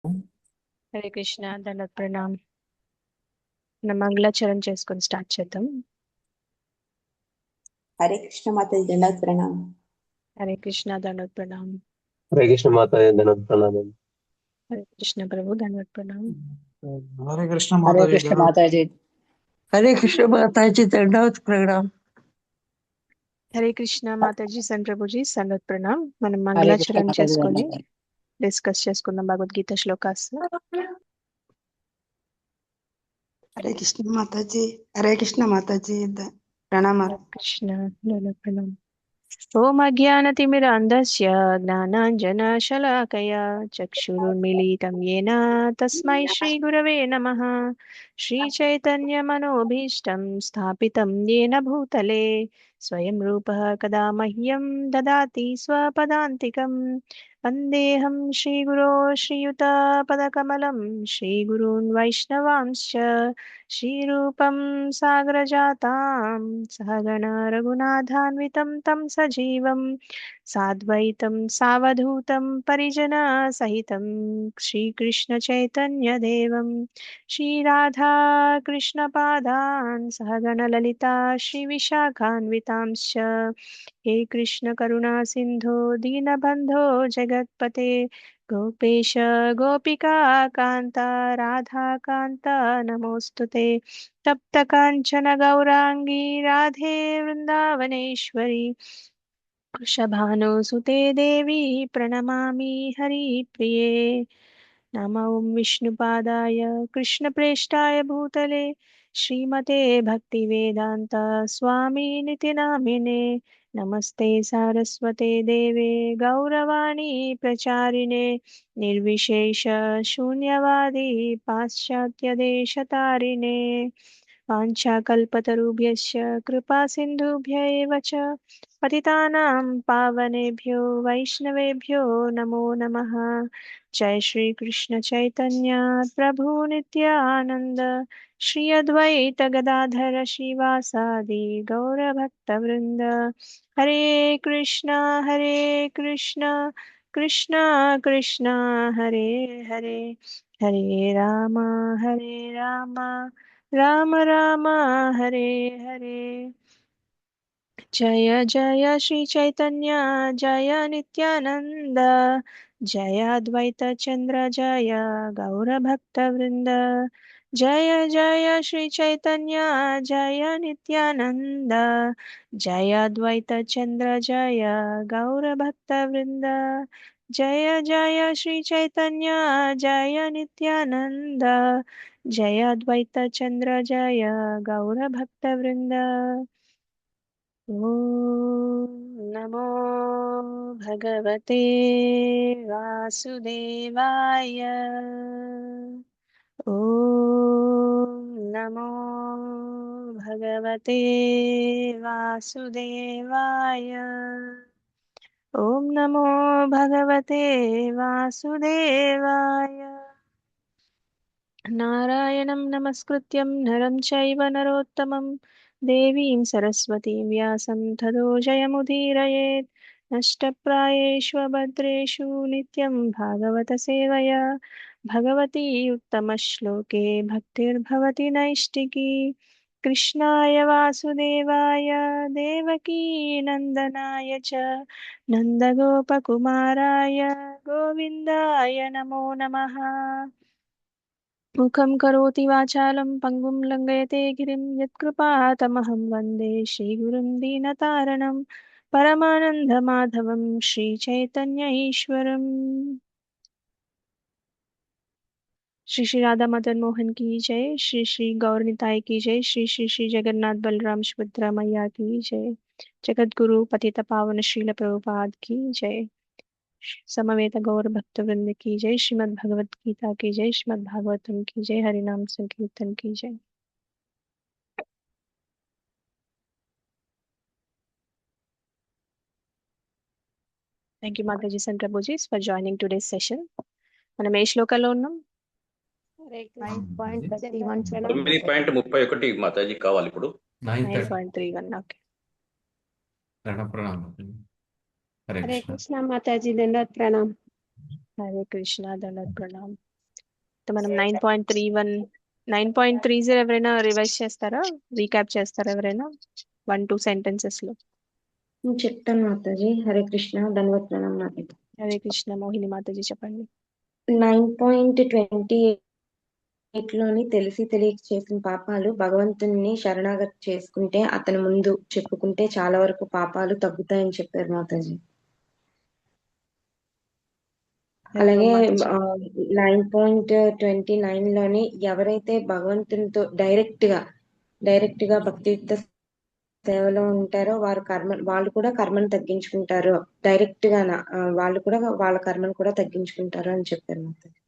హరే కృష్ణ దండోత్ ప్రణామ్. మనం మంగళాచరణ చేసుకొని స్టార్ట్ చేద్దాం. हरे कृष्ण माता जी दंडवत प्रणाम। హరే కృష్ణ దండోత్ ప్రణామ్. हरे कृष्ण माता धन्यवाद प्रणाम। హరే కృష్ణ ప్రభు దండోత్ ప్రణామ్. हरे कृष्ण हरे माता जी कृष्ण दंडवत। माता जी। हरे कृष्ण माता जी दंडवत प्रणाम। హరే కృష్ణ మాతాజీ సన్ ప్రభుజీ దండోత్ ప్రణామ్. మనం हरे कृष्ण మంగళాచరణ माता जी చేసుకొని दंडवत। డిస్కస్ చేసుకుందాం భగవద్గీత శ్లోకాస్. हरे कृष्ण माता जी। हरे कृष्ण माता जी प्रणाम। హరే కృష్ణ దండోత్ ప్రణామ్. ఓం అజ్ఞానతిమిరాంధస్య జ్ఞానాంజనశలాకయా చక్షురున్మిలితం యేన తస్మై శ్రీగురవే నమః. శ్రీచైతన్యమనోభీష్టం స్థాపితం యేన భూతలే స్వయం రూపः కదా మహ్యం దదాతి స్వపదాంతికం. వందేహం శ్రీగురో శ్రీయుతపదకమలం శ్రీగురూన్ వైష్ణవాంశ్చ श्रीरूपं सागरजातां सहगण रघुनाथान्वितं तं सजीवं साद्वैतं सावधूतं परिजनसहितं श्रीकृष्णचैतन्यदेवं श्रीराधा कृष्णपादान् सहगण ललिता श्रीविशाखान्वितांश्च। हे कृष्ण करुणा सिन्धो दीनबन्धो जगत्पते गोपेश गोपिका कान्ता राधा कान्ता नमोऽस्तुते। तप्त काञ्चन गौराङ्गी राधे वृन्दावनेश्वरी वृषभानुसुते देवी प्रणमामि हरिप्रिये। नमो विष्णुपादाय कृष्णप्रेष्ठाय भूतले श्रीमते भक्तिवेदान्त स्वामिनिति नामिने। नमस्ते सारस्वते देवे गौरवाणी प्रचारिणे निर्विशेष शून्यवादी पाश्चात्यदेशतारिणे। वाञ्छाकल्पतरुभ्यश्च कृपा सिन्धुभ्य एव च पतितानां पावनेभ्यो वैष्णवेभ्यो नमो नमः। जय श्री कृष्ण चैतन्य प्रभु नित्यानंद श्री अद्वैत गदाधर श्रीवासादि गौरभक्तवृंद। हरे कृष्ण कृष्ण कृष्ण हरे हरे हरे राम राम राम हरे हरे। जय जय श्री चैतन्य जय नित्यानंद जय अद्वैत चंद्र जय गौर भक्त वृंद। जय जय श्री चैतन्य जय नित्यानंद जय अद्वैत चंद्र जय गौर भक्त वृंद। जय जय श्री चैतन्य जय नित्यानंद जय अद्वैत चंद्र जय गौर भक्त वृंद। ॐ नमो भगवते वासुदेवाय। ॐ नमो भगवते वासुदेवाय। ॐ नमो भगवते वासुदेवाय। नारायणं नमस्कृत्यं नरं चैव नरोत्तमं देवीं सरस्वतीं व्यासं ततो जयमुदीरयेत्। नष्टप्रायेषु भद्रेषु नित्यं भागवतसेवया भगवती उत्तमश्लोके भक्तिर्भवति नैष्टिकी। कृष्णाय वासुदेवाय देवकीनन्दनाय च नन्दगोपकुमाराय गोविन्दाय नमो नमः। मुखं करोति वाचालं पङ्गुं लङ्घयते गिरिं यत्कृपातमहं वन्दे श्रीगुरुं दीनतारणं परमानन्दमाधवं श्रीचैतन्य ईश्वरम्। श्री श्री राधा मदन मोहन की जय। श्री श्री गौरनिताय की जय। श्री श्री श्री जगन्नाथ बलराम सुभद्रा मैया की जय। जगत गुरु पतित पावन श्रील प्रभुपाद की जय। समवेत गौर भक्त वृंद की जय। श्रीमद् भगवत गीता की जय। श्रीमद् भागवतम की जय। हरिनाम संकीर्तन की जय। Thank you Mataji and prabhujis for joining today's session. మనం ఏ శ్లోకాల్లో ఉన్నాం? 9.31 9.31 మాతాజీ కావాలి ఇప్పుడు. 9.31. ఓకే. ప్రణామం. హరే हरे కృష్ణ. कृष्णा माता जी दंडवत प्रणाम। హరే కృష్ణ దండోత్ ప్రణామ్. లేకపోతే మనం 9.30 ఎవరైనా రివైజ్ చేస్తారా, రీక్యాప్ చేస్తారా ఎవరైనా 1-2 సెంటెన్సెస్ లో? చెప్తాను మాతాజీ. హరే కృష్ణ, ధన్యవాద ప్రణామ్ మాతాజీ. హరే కృష్ణ. మోహిని మాతాజీ చెప్పండి. 9.28 లోని తెలిసి తెలియక చేసిన పాపాలు భగవంతుని శరణాగతి చేసుకుంటే, అతని ముందు చెప్పుకుంటే చాలా వరకు పాపాలు తగ్గుతాయని చెప్పారు మాతాజీ. అలాగే మాతాజీ. 9.29 లోని ఎవరైతే భగవంతునితో డైరెక్ట్ గా భక్తియుక్త సేవలో ఉంటారో వాళ్ళు కూడా కర్మను తగ్గించుకుంటారు. డైరెక్ట్ గా వాళ్ళు కూడా వాళ్ళ కర్మను కూడా తగ్గించుకుంటారు అని చెప్పారు మాతాజీ.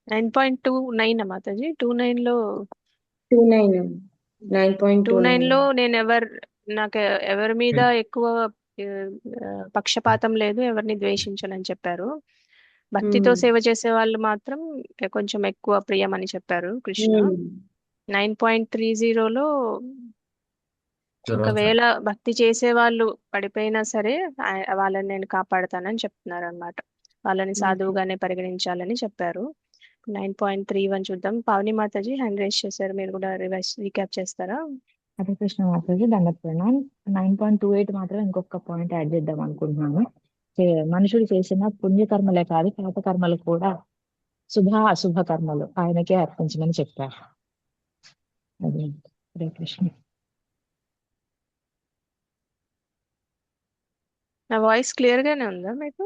9.29 మాతాజీ. 29 లో 9.29 లో నేను నాకు ఎవరి మీద ఎక్కువ పక్షపాతం లేదు, ఎవరిని ద్వేషించనని చెప్పారు. భక్తితో సేవ చేసే వాళ్ళు మాత్రం కొంచెం ఎక్కువ ప్రియం అని చెప్పారు కృష్ణ. 9.30లో ఒకవేళ భక్తి చేసే వాళ్ళు పడిపోయినా సరే వాళ్ళని నేను కాపాడతానని చెప్తున్నారు అన్నమాట. వాళ్ళని సాధువుగానే పరిగణించాలని చెప్పారు. 9.31 చూద్దాం. పావని మాతాజీ హ్యాండ్ రైజ్ చేశారు, మీరు కూడా రీక్యాప్ చేస్తారా? హరే కృష్ణ మాతాజీ, దండప్రణాం. 9.28 మాత్రం ఇంకొక పాయింట్ యాడ్ చేద్దాం అనుకుంటున్నాను. మనుషులు చేసిన పుణ్యకర్మలే కాదు, పాప కర్మలు కూడా శుభ అశుభ కర్మలు ఆయనకే అర్పించమని చెప్పారు. అదే. హరే కృష్ణ. నా వాయిస్ క్లియర్ గానే ఉందా మీకు?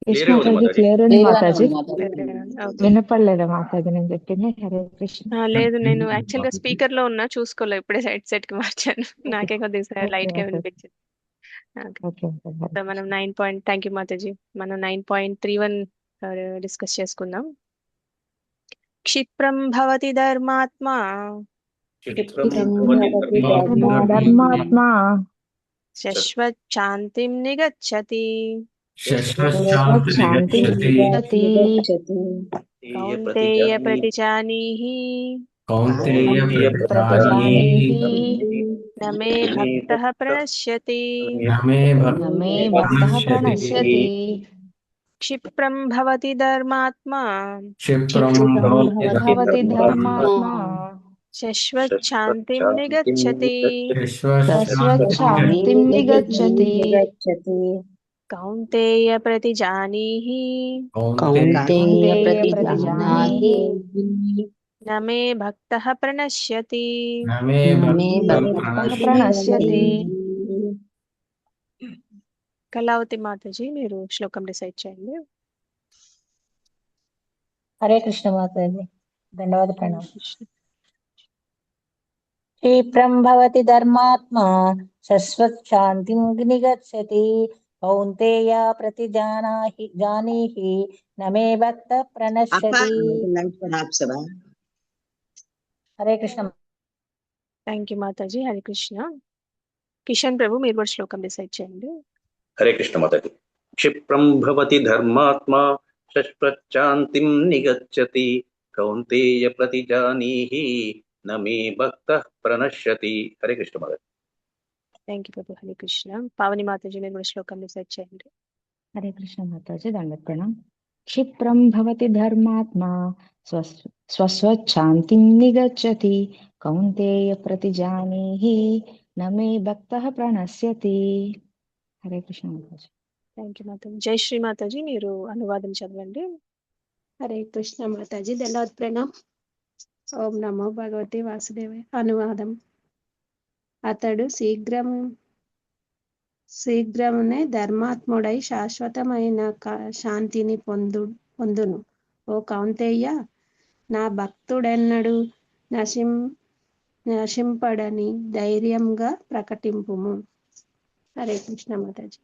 క్లియర్ గా ఉంది మాతాజీ. క్లియర్ ఉంది మాతాజీ. Clear గానే ఉందా? Okay. వినపడలేదా మాతాజీ నేను చెప్పింది? హరే కృష్ణ. లేదు, నేను యాక్చువల్ గా స్పీకర్ లో ఉన్నా, చూసుకోలేదు, ఇప్పుడే సెట్ కి మార్చాను. నాకే కొద్దిగా లైట్ గా వినిపించింది. ఓకే. మనం థ్యాంక్ యూ మాతాజీ. మనం 9.31 డిస్కస్ చేసుకుందాం. క్షిప్రం భవతి ధర్మాత్మా ధర్మాత్మా శశ్వచ్ఛాంతిం నిగచ్చతి శాంతి కౌంతేయ ప్రతిజానీహి నమే భక్తః ప్రణశ్యతి. క్షిప్రం భవతి ధర్మాత్మా శశ్వచ్ఛాంతిం నిగచ్చతి కౌంతేయ ప్రతిజానీహి నమే భక్తః ప్రణశ్యతి. కళావతి మాతాజీ మీరు శ్లోకం డిసైడ్ చేయండి. హరే కృష్ణ మాతాజీ, ధన్యవాద ప్రణామం. క్షిప్రం భవతి ధర్మాత్మా శశ్వత్శాంతిం నిగచ్చతి కౌంతేయ జానీహి నమే భక్త ప్రణశ్యతి. హరే కృష్ణ. Thank you Mataji. హరే కృష్ణ. కిషన్ ప్రభు మీరు కూడా శ్లోకం డిసైడ్ చేయండి. హరే కృష్ణ మాతాజీ. క్షిప్రం భవతి ధర్మాత్మా శశ్వచ్ఛాంతిం నిగచ్చతి కౌంతేయ ప్రతిజానీహి నమే భక్తః ప్రణశ్యతి. హరే కృష్ణ మాతాజీ. థ్యాంక్ యూ ప్రభు. హరే కృష్ణ. పావని మాతాజీ మీరు కూడా శ్లోకం డిసైడ్ చేయండి. హరే కృష్ణ మాతాజీ, దండప్రణాం. క్షిప్రం భవతి ధర్మాత్మా స్వస్వచ్ఛాంతిం నిగచ్చతి కౌంతేయ ప్రతిజానీహి నమే భక్తః ప్రణశ్యతి. హరే కృష్ణ మాతాజీ. Thank you Mataji. జై శ్రీ మాతాజీ మీరు అనువాదం చదవండి. హరే కృష్ణ మాతాజీ, దండవత్ ప్రణామ్. ఓం నమో భగవతి వాసుదేవాయ. అనువాదం. అతడు శీఘ్రమునే ధర్మాత్ముడై శాశ్వతమైన శాంతిని పొందును. ఓ కౌంతేయ, నా భక్తుడెన్నడు నశింపడని ధైర్యంగా ప్రకటింపుము. హరే కృష్ణ మాతాజీ.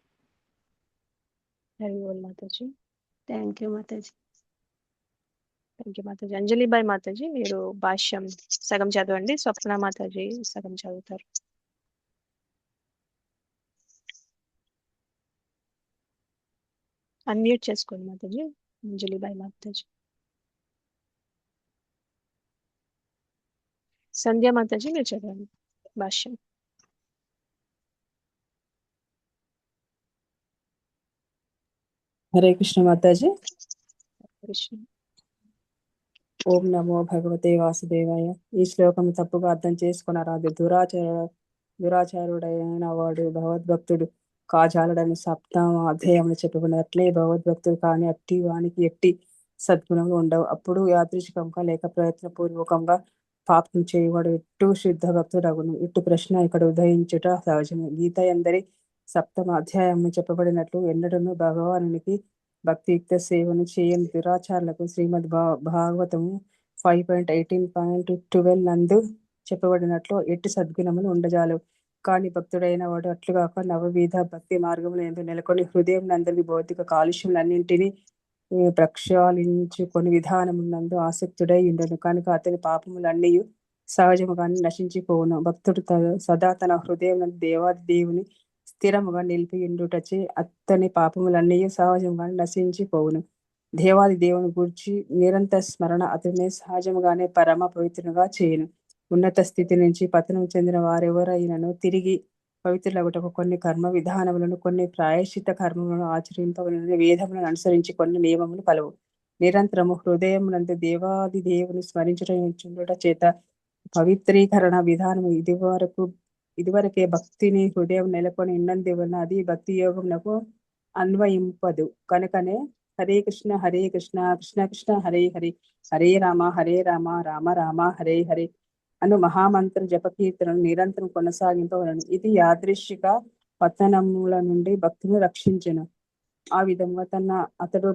హరి బోల్ Mataji. Thank you Mataji. Thank you Mataji. Anjalibai Mataji మీరు భాష్యం సగం చదవండి, స్వప్న మాతాజీ సగం చదువుతారు. అన్మ్యూట్ చేసుకోండి మాతాజీ. అంజలిబాయ్ మాతాజీ. సంధ్యా మాతాజీ మీరు చదవండి భాష్యం. హరే కృష్ణ మాతాజీ. కృష్ణ. ఓం నమో భగవతే వాసుదేవాయ. ఈ శ్లోకం తప్పుగా అర్థం చేసుకున్నారాదు. దురాచారుడైన వాడు భగవద్భక్తుడు కాజాలడని సప్తమ అధ్యాయంలో చెప్పబడినట్లే భగవద్భక్తుడు కాని అట్టి వానికి ఎట్టి సద్గుణములు ఉండవు. అప్పుడు యాదృచ్ఛికంగా లేక ప్రయత్నపూర్వకంగా పాపం చేయవాడు ఇట్టు శుద్ధ భక్తుడగును. ఇట్టు ప్రశ్న ఇక్కడ ఉదయించుట సహజమే. గీత ఎందరి సప్తమ అధ్యాయంలో చెప్పబడినట్లు ఎన్నడను భగవానునికి భక్తియుక్త సేవను చేయని దురాచారులకు శ్రీమద్ భాగవతము 5.18.12 నందు చెప్పబడినట్లు ఎట్టి సద్గుణములు ఉండజాలు. కాని భక్తుడైన వాడు అట్లుగాక నవవిధ భక్తి మార్గములు ఎందు నెలకొని హృదయం నందరి భౌతిక కాలుష్యములన్నింటినీ ప్రక్షాళించుకొని విధానమునందు ఆసక్తుడై ఉండను. కనుక అతని పాపములన్నీ సహజముగానే నశించిపోవును. భక్తుడు సదా తన హృదయం దేవాది దేవుని స్థిరముగా నిలిపి ఉండుటచే అతని పాపములన్నీ సహజంగానే నశించిపోవును. దేవాది దేవుని గురించి నిరంతర స్మరణ అతని సహజముగానే పరమ పవిత్రునిగా చేయును. ఉన్నత స్థితి నుంచి పతనం చెందిన వారెవరైనను తిరిగి పవిత్రులగుటకు కొన్ని కర్మ విధానములను, కొన్ని ప్రాయశ్చిత కర్మములను ఆచరింపవలన వేదములను అనుసరించి కొన్ని నియమములు కలవు. నిరంతరము హృదయం నందు దేవాది దేవుని స్మరించుట చేత పవిత్రీకరణ విధానము ఇదివరకే భక్తిని హృదయం నెలకొని ఉన్నందువలన అది భక్తి యోగమునకు అన్వయింపదు. కనుకనే హరే కృష్ణ కృష్ణ కృష్ణ హరే హరే, హరే రామ రామ రామ హరే హరే అను మహామంత్ర జపకీర్తనను నిరంతరం కొనసాగింపవలను. ఇది యాదృశ్చిక పతనముల నుండి భక్తిని రక్షించెను. ఆ విధంగా అతడు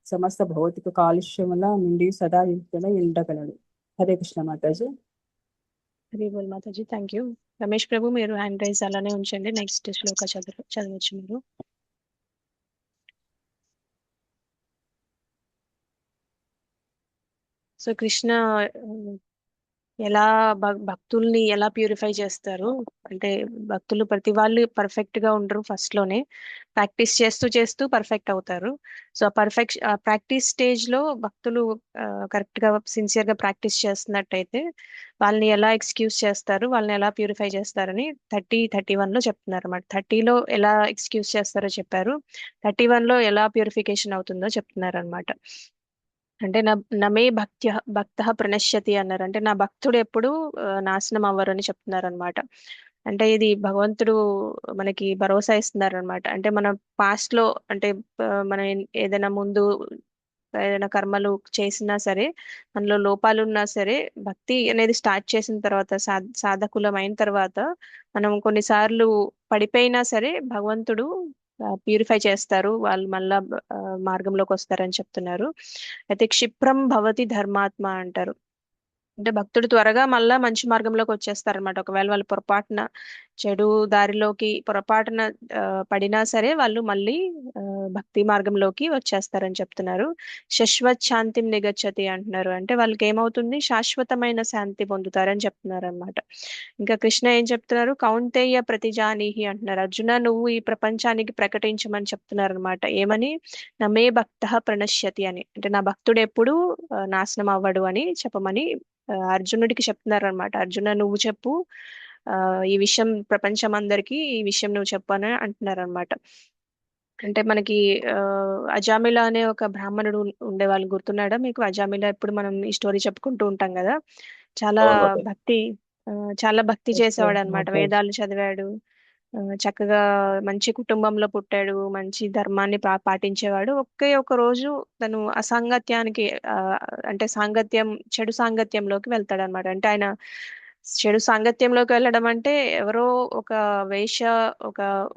సమస్త భౌతిక కాలుష్యముల నుండి సదా యుక్తుడై ఉండగలడు. హరే కృష్ణ మాతాజీ. హరి బోల్ మాతాజీ. Thank you. రమేష్ ప్రభు మీరు హ్యాండ్ రైజ్ అలానే ఉంచండి. నెక్స్ట్ శ్లోక చదవచ్చు మీరు. సో కృష్ణ ఎలా భక్తుల్ని ఎలా ప్యూరిఫై చేస్తారు అంటే, భక్తులు ప్రతి వాళ్ళు పర్ఫెక్ట్ గా ఉండరు. ఫస్ట్ లోనే ప్రాక్టీస్ చేస్తూ పర్ఫెక్ట్ అవుతారు. సో ఆ ప్రాక్టీస్ స్టేజ్ లో భక్తులు కరెక్ట్ గా సిన్సియర్ గా ప్రాక్టీస్ చేస్తున్నట్టయితే వాళ్ళని ఎలా ఎక్స్క్యూజ్ చేస్తారు, వాళ్ళని ఎలా ప్యూరిఫై చేస్తారని 31 లో చెప్తున్నారు అన్నమాట. 30లో ఎలా ఎక్స్క్యూజ్ చేస్తారో చెప్పారు, 31లో ఎలా ప్యూరిఫికేషన్ అవుతుందో చెప్తున్నారు అనమాట. అంటే నమే భక్త ప్రణశ్యతి అన్నారు. అంటే నా భక్తుడు ఎప్పుడు నాశనం అవ్వరు అని చెప్తున్నారు అనమాట. అంటే ఇది భగవంతుడు మనకి భరోసా ఇస్తున్నారు అనమాట. అంటే మన పాస్ట్ లో అంటే మనం ఏదైనా ముందు ఏదైనా కర్మలు చేసినా సరే, మనలో లోపాలు ఉన్నా సరే, భక్తి అనేది స్టార్ట్ చేసిన తర్వాత సాధకులం అయిన తర్వాత మనం కొన్నిసార్లు పడిపోయినా సరే భగవంతుడు ప్యూరిఫై చేస్తారు, వాళ్ళు మళ్ళా మార్గంలోకి వస్తారని చెప్తున్నారు. అయితే క్షిప్రం భవతి ధర్మాత్మ అంటారు. అంటే భక్తుడు త్వరగా మళ్ళా మంచి మార్గంలోకి వచ్చేస్తారనమాట. ఒకవేళ వాళ్ళు పొరపాటున చెడు దారిలోకి పొరపాటున పడినా సరే వాళ్ళు మళ్ళీ భక్తి మార్గంలోకి వచ్చేస్తారని చెప్తున్నారు. శాశ్వత్ శాంతిం నిగచ్చతి అంటున్నారు. అంటే వాళ్ళకి ఏమవుతుంది, శాశ్వతమైన శాంతి పొందుతారని చెప్తున్నారు అనమాట. ఇంకా కృష్ణ ఏం చెప్తున్నారు, కౌంతేయ ప్రతిజానీహి అంటున్నారు. అర్జున నువ్వు ఈ ప్రపంచానికి ప్రకటించమని చెప్తున్నారు అనమాట. ఏమని, నమే భక్త ప్రణశ్యతి అని, అంటే నా భక్తుడు ఎప్పుడు నాశనం అవ్వడు అని చెప్పమని అర్జునుడికి చెప్తున్నారు అనమాట. అర్జున నువ్వు చెప్పు, ఈ విషయం ప్రపంచం అందరికీ ఈ విషయం నువ్వు చెప్పు అని అంటున్నారు అనమాట. అంటే మనకి అజామిల అనే ఒక బ్రాహ్మణుడు ఉండేవాళ్ళు, గుర్తున్నాడా మీకు? అజామిల ఎప్పుడు మనం ఈ స్టోరీ చెప్పుకుంటూ ఉంటాం కదా. చాలా భక్తి చేసేవాడు అనమాట. వేదాలు చదివాడు, చక్కగా మంచి కుటుంబంలో పుట్టాడు, మంచి ధర్మాన్ని పాటించేవాడు. ఒకే ఒక రోజు తను అసాంగత్యానికి అంటే చెడు సాంగత్యంలోకి వెళ్తాడు అనమాట. అంటే ఆయన చెడు సాంగత్యంలోకి వెళ్ళడం అంటే ఎవరో ఒక వేశ్య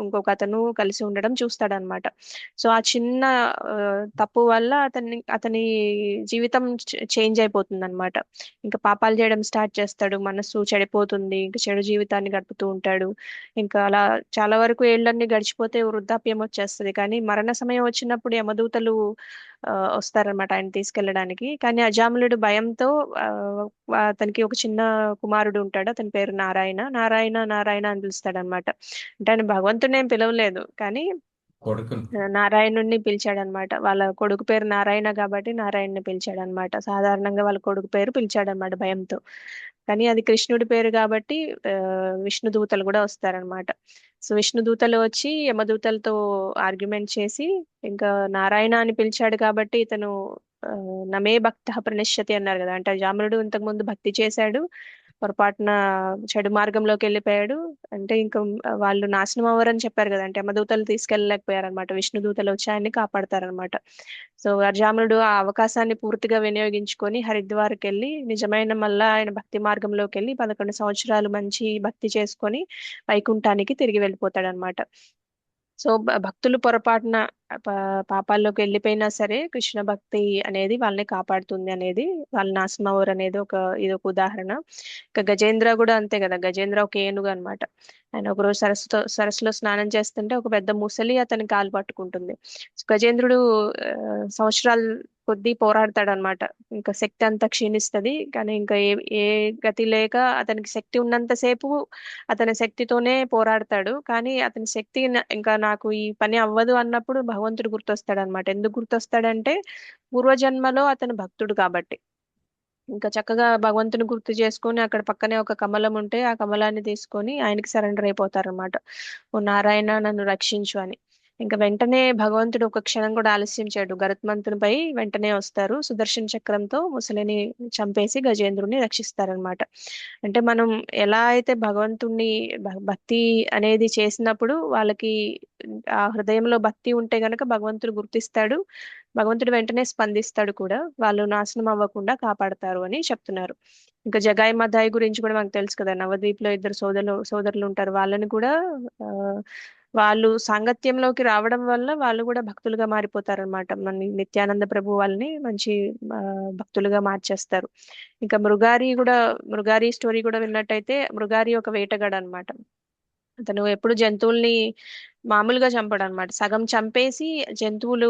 ఇంకొక అతను కలిసి ఉండడం చూస్తాడనమాట. సో ఆ చిన్న తప్పు వల్ల అతని జీవితం చేంజ్ అయిపోతుంది అనమాట. ఇంకా పాపాలు చేయడం స్టార్ట్ చేస్తాడు, మనసు చెడిపోతుంది, ఇంకా చెడు జీవితాన్ని గడుపుతూ ఉంటాడు. ఇంకా అలా చాలా వరకు ఏళ్ళన్నీ గడిచిపోతే వృద్ధాప్యం వచ్చేస్తుంది. కానీ మరణ సమయం వచ్చినప్పుడు యమదూతలు వస్తారనమాట ఆయన తీసుకెళ్ళడానికి. కానీ అజామిలుడు భయంతో అతనికి ఒక చిన్న కుమారుడు ఉంటాడు, అతని పేరు నారాయణ. నారాయణ నారాయణ అని పిలుస్తాడనమాట. అంటే ఆయన భగవంతుడిని ఏం పిలవలేదు, కానీ నారాయణుడిని పిలిచాడనమాట. వాళ్ళ కొడుకు పేరు నారాయణ కాబట్టి నారాయణని పిలిచాడనమాట. సాధారణంగా వాళ్ళ కొడుకు పేరు పిలిచాడనమాట భయంతో. కానీ అది కృష్ణుడి పేరు కాబట్టి విష్ణుదూతలు కూడా వస్తారనమాట. సో విష్ణుదూతలు వచ్చి యమదూతలతో ఆర్గ్యుమెంట్ చేసి, ఇంకా నారాయణ అని పిలిచాడు కాబట్టి ఇతను నమే భక్త ప్రణశ్యతి అన్నారు కదా, అంటే జామరుడు ఇంతకుముందు భక్తి చేశాడు, పొరపాటున చెడు మార్గంలోకి వెళ్ళిపోయాడు, అంటే ఇంకా వాళ్ళు నాశనం అవ్వరని చెప్పారు కదా, అంటే యమదూతలు తీసుకెళ్ళలేకపోయారు అనమాట, విష్ణుదూతలు వచ్చి ఆయన్ని కాపాడతారనమాట. సో అర్జామునుడు ఆ అవకాశాన్ని పూర్తిగా వినియోగించుకొని హరిద్వార్కి వెళ్ళి నిజమైన మళ్ళా ఆయన భక్తి మార్గంలోకి వెళ్ళి 11 సంవత్సరాలు మంచి భక్తి చేసుకొని వైకుంఠానికి తిరిగి వెళ్ళిపోతాడు అనమాట. సో భక్తులు పొరపాటున పాపాల్లోకి వెళ్ళిపోయినా సరే కృష్ణ భక్తి అనేది వాళ్ళని కాపాడుతుంది అనేది, వాళ్ళు నాశనం అవ్వరు అనేది ఇది ఒక ఉదాహరణ. ఇంకా గజేంద్ర కూడా అంతే కదా, గజేంద్ర ఒక ఏనుగు అనమాట. ఆయన ఒకరోజు సరస్సులో స్నానం చేస్తుంటే ఒక పెద్ద ముసలి అతని కాలు పట్టుకుంటుంది. గజేంద్రుడు సంవత్సరాలు కొద్దీ పోరాడతాడు అనమాట, ఇంకా శక్తి అంతా క్షీణిస్తుంది, కానీ ఇంకా ఏ గతి లేక అతనికి శక్తి ఉన్నంతసేపు అతని శక్తితోనే పోరాడతాడు, కానీ అతని శక్తి ఇంకా నాకు ఈ పని అవ్వదు అన్నప్పుడు భగవంతుడు గుర్తొస్తాడు అనమాట. ఎందుకు గుర్తొస్తాడంటే పూర్వజన్మలో అతను భక్తుడు కాబట్టి. ఇంకా చక్కగా భగవంతుని గుర్తు చేసుకొని అక్కడ పక్కనే ఒక కమలం ఉంటే ఆ కమలాన్ని తీసుకొని ఆయనకి సరెండర్ అయిపోతారనమాట, ఓ నారాయణ నన్ను రక్షించు అని. ఇంకా వెంటనే భగవంతుడు ఒక క్షణం కూడా ఆలస్యం చేయడు, గరుత్మంతునిపై వెంటనే వస్తారు, సుదర్శన చక్రంతో ముసలిని చంపేసి గజేంద్రుని రక్షిస్తారనమాట. అంటే మనం ఎలా అయితే భగవంతుణ్ణి భక్తి అనేది చేసినప్పుడు వాళ్ళకి ఆ హృదయంలో భక్తి ఉంటే గనక భగవంతుడు గుర్తిస్తాడు, భగవంతుడు వెంటనే స్పందిస్తాడు కూడా, వాళ్ళు నాశనం అవ్వకుండా కాపాడతారు అని చెప్తున్నారు. ఇంకా జగాయి మదాయి గురించి కూడా మనకు తెలుసు కదా, నవద్వీప్లో 2 సోదరులు ఉంటారు, వాళ్ళని కూడా వాళ్ళు సాంగత్యంలోకి రావడం వల్ల వాళ్ళు కూడా భక్తులుగా మారిపోతారు అనమాట. మన నిత్యానంద ప్రభు వాళ్ళని మంచి భక్తులుగా మార్చేస్తారు. ఇంకా మృగారి స్టోరీ కూడా విన్నట్టయితే, మృగారి ఒక వేటగాడు అనమాట. అతను ఎప్పుడు జంతువుల్ని మామూలుగా చంపడు అనమాట, సగం చంపేసి జంతువులు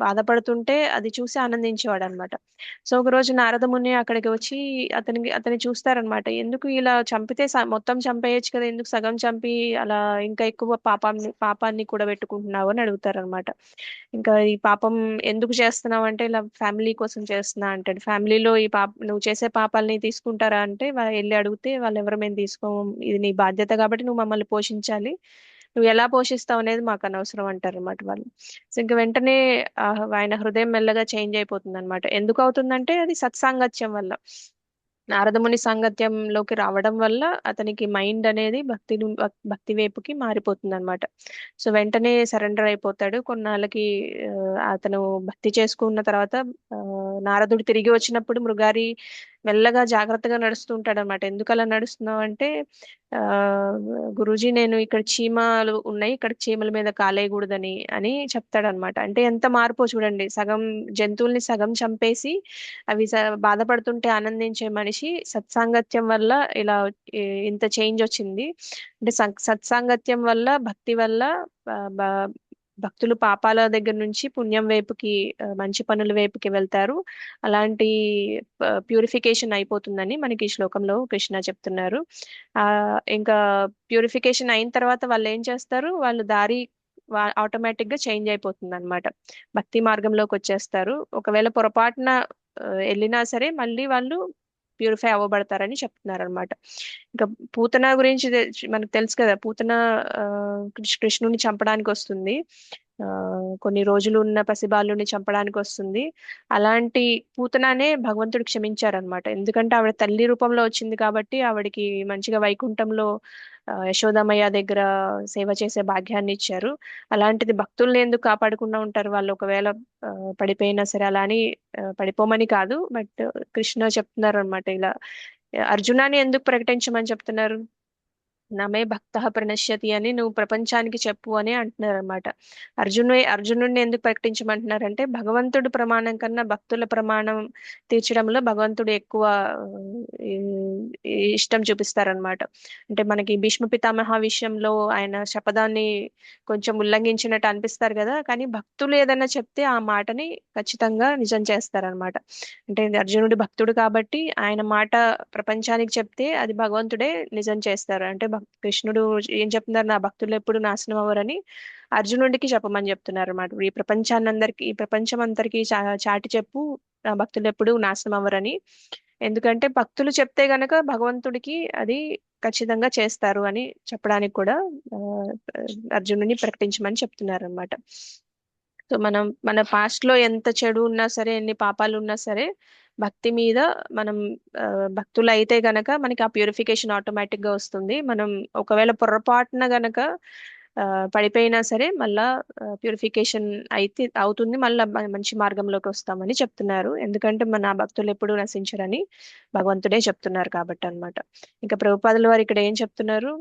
బాధపడుతుంటే అది చూసి ఆనందించేవాడు అనమాట. సో ఒక రోజు నారద ముని అక్కడికి వచ్చి అతని చూస్తారనమాట, ఎందుకు ఇలా చంపితే మొత్తం చంపేయచ్చు కదా, ఎందుకు సగం చంపి అలా ఇంకా ఎక్కువ పాపాన్ని కూడా పెట్టుకుంటున్నావు అని అడుగుతారనమాట. ఇంకా ఈ పాపం ఎందుకు చేస్తున్నావు అంటే ఇలా ఫ్యామిలీ కోసం చేస్తున్నా అంటాడు. ఫ్యామిలీలో నువ్వు చేసే పాపాలని తీసుకుంటారా అంటే వెళ్ళి అడిగితే వాళ్ళు ఎవరు మేము తీసుకోము, ఇది నీ బాధ్యత కాబట్టి నువ్వు మమ్మల్ని పోషించాలి, నువ్వు ఎలా పోషిస్తావు అనేది మాకు అనవసరం అంటారు అనమాట వాళ్ళు. సో ఇంకా వెంటనే ఆయన హృదయం మెల్లగా చేంజ్ అయిపోతుంది అనమాట. ఎందుకు అవుతుందంటే అది సత్సాంగత్యం వల్ల, నారదముని సాంగత్యంలోకి రావడం వల్ల అతనికి మైండ్ అనేది భక్తి వైపుకి మారిపోతుంది అనమాట. సో వెంటనే సరెండర్ అయిపోతాడు. కొన్నాళ్ళకి అతను భక్తి చేసుకున్న తర్వాత నారదుడు తిరిగి వచ్చినప్పుడు మృగారి మెల్లగా జాగ్రత్తగా నడుస్తూ ఉంటాడు అనమాట. ఎందుకు అలా నడుస్తున్నావు అంటే, గురూజీ నేను ఇక్కడ చీమలు ఉన్నాయి, ఇక్కడ చీమల మీద కాలేయకూడదని అని చెప్తాడనమాట. అంటే ఎంత మార్పో చూడండి, సగం జంతువుల్ని సగం చంపేసి అవి బాధపడుతుంటే ఆనందించే మనిషి సత్సాంగత్యం వల్ల ఇలా ఇంత చేంజ్ వచ్చింది. అంటే సత్సాంగత్యం వల్ల, భక్తి వల్ల భక్తులు పాపాల దగ్గర నుంచి పుణ్యం వైపుకి, మంచి పనుల వైపుకి వెళ్తారు. అలాంటి ప్యూరిఫికేషన్ అయిపోతుందని మనకి ఈ శ్లోకంలో కృష్ణ చెప్తున్నారు. ఇంకా ప్యూరిఫికేషన్ అయిన తర్వాత వాళ్ళు ఏం చేస్తారు, వాళ్ళు దారి ఆటోమేటిక్ గా చేంజ్ అయిపోతుంది అనమాట, భక్తి మార్గంలోకి వచ్చేస్తారు. ఒకవేళ పొరపాటున వెళ్ళినా సరే మళ్ళీ వాళ్ళు ప్యూరిఫై అవ్వబడతారని చెప్తున్నారు అనమాట. ఇంకా పూతన గురించి మనకు తెలుసు కదా, పూతన కృష్ణుని చంపడానికి వస్తుంది, కొన్ని రోజులు ఉన్న పసిబాలుని చంపడానికి వస్తుంది. అలాంటి పూతనానే భగవంతుడు క్షమించారనమాట, ఎందుకంటే ఆవిడ తల్లి రూపంలో వచ్చింది కాబట్టి ఆవిడకి మంచిగా వైకుంఠంలో యశోదమయ్య దగ్గర సేవ చేసే భాగ్యాన్ని ఇచ్చారు. అలాంటిది భక్తుల్ని ఎందుకు కాపాడకుండా ఉంటారు వాళ్ళు, ఒకవేళ పడిపోయినా సరే. అలా అని పడిపోమని కాదు, బట్ కృష్ణ చెప్తున్నారు అనమాట, ఇలా అర్జునాన్ని ఎందుకు ప్రకటించమని చెప్తున్నారు, నమే భక్త ప్రణశ్యతి అని నువ్వు ప్రపంచానికి చెప్పు అని అంటున్నారు అనమాట. అర్జునుడిని ఎందుకు ప్రకటించమంటున్నారంటే, భగవంతుడు ప్రమాణం కన్నా భక్తుల ప్రమాణం తీర్చడంలో భగవంతుడు ఎక్కువ ఇష్టం చూపిస్తారనమాట. అంటే మనకి భీష్మ పితామహ విషయంలో ఆయన శపథాన్ని కొంచెం ఉల్లంఘించినట్టు అనిపిస్తారు కదా, కానీ భక్తులు ఏదైనా చెప్తే ఆ మాటని ఖచ్చితంగా నిజం చేస్తారనమాట. అంటే అర్జునుడు భక్తుడు కాబట్టి ఆయన మాట ప్రపంచానికి చెప్తే అది భగవంతుడే నిజం చేస్తారు. అంటే కృష్ణుడు ఏం చెప్తున్నారు, నా భక్తులు ఎప్పుడు నాశనం అవ్వరని అర్జునుడికి చెప్పమని చెప్తున్నారు అన్నమాట. ఈ ప్రపంచం అందరికి చాటి చెప్పు, నా భక్తులు ఎప్పుడు నాశనం అవ్వరని. ఎందుకంటే భక్తులు చెప్తే గనక భగవంతుడికి అది ఖచ్చితంగా చేస్తారు అని చెప్పడానికి కూడా అర్జునుడిని ప్రకటించమని చెప్తున్నారు అన్నమాట. సో మనం మన పాస్ట్ లో ఎంత చెడు ఉన్నా సరే, ఎన్ని పాపాలు ఉన్నా సరే, భక్తి మీద మనం భక్తులు అయితే గనక మనకి ఆ ప్యూరిఫికేషన్ ఆటోమేటిక్ గా వస్తుంది. మనం ఒకవేళ పొరపాటున గనక పడిపోయినా సరే మళ్ళా ప్యూరిఫికేషన్ అయితే అవుతుంది, మళ్ళా మంచి మార్గంలోకి వస్తామని చెప్తున్నారు. ఎందుకంటే మన భక్తులు ఎప్పుడూ నశించరని భగవంతుడే చెప్తున్నారు కాబట్టి అన్నమాట. ఇంకా ప్రభుపాదుల వారు ఇక్కడ ఏం చెప్తున్నారు?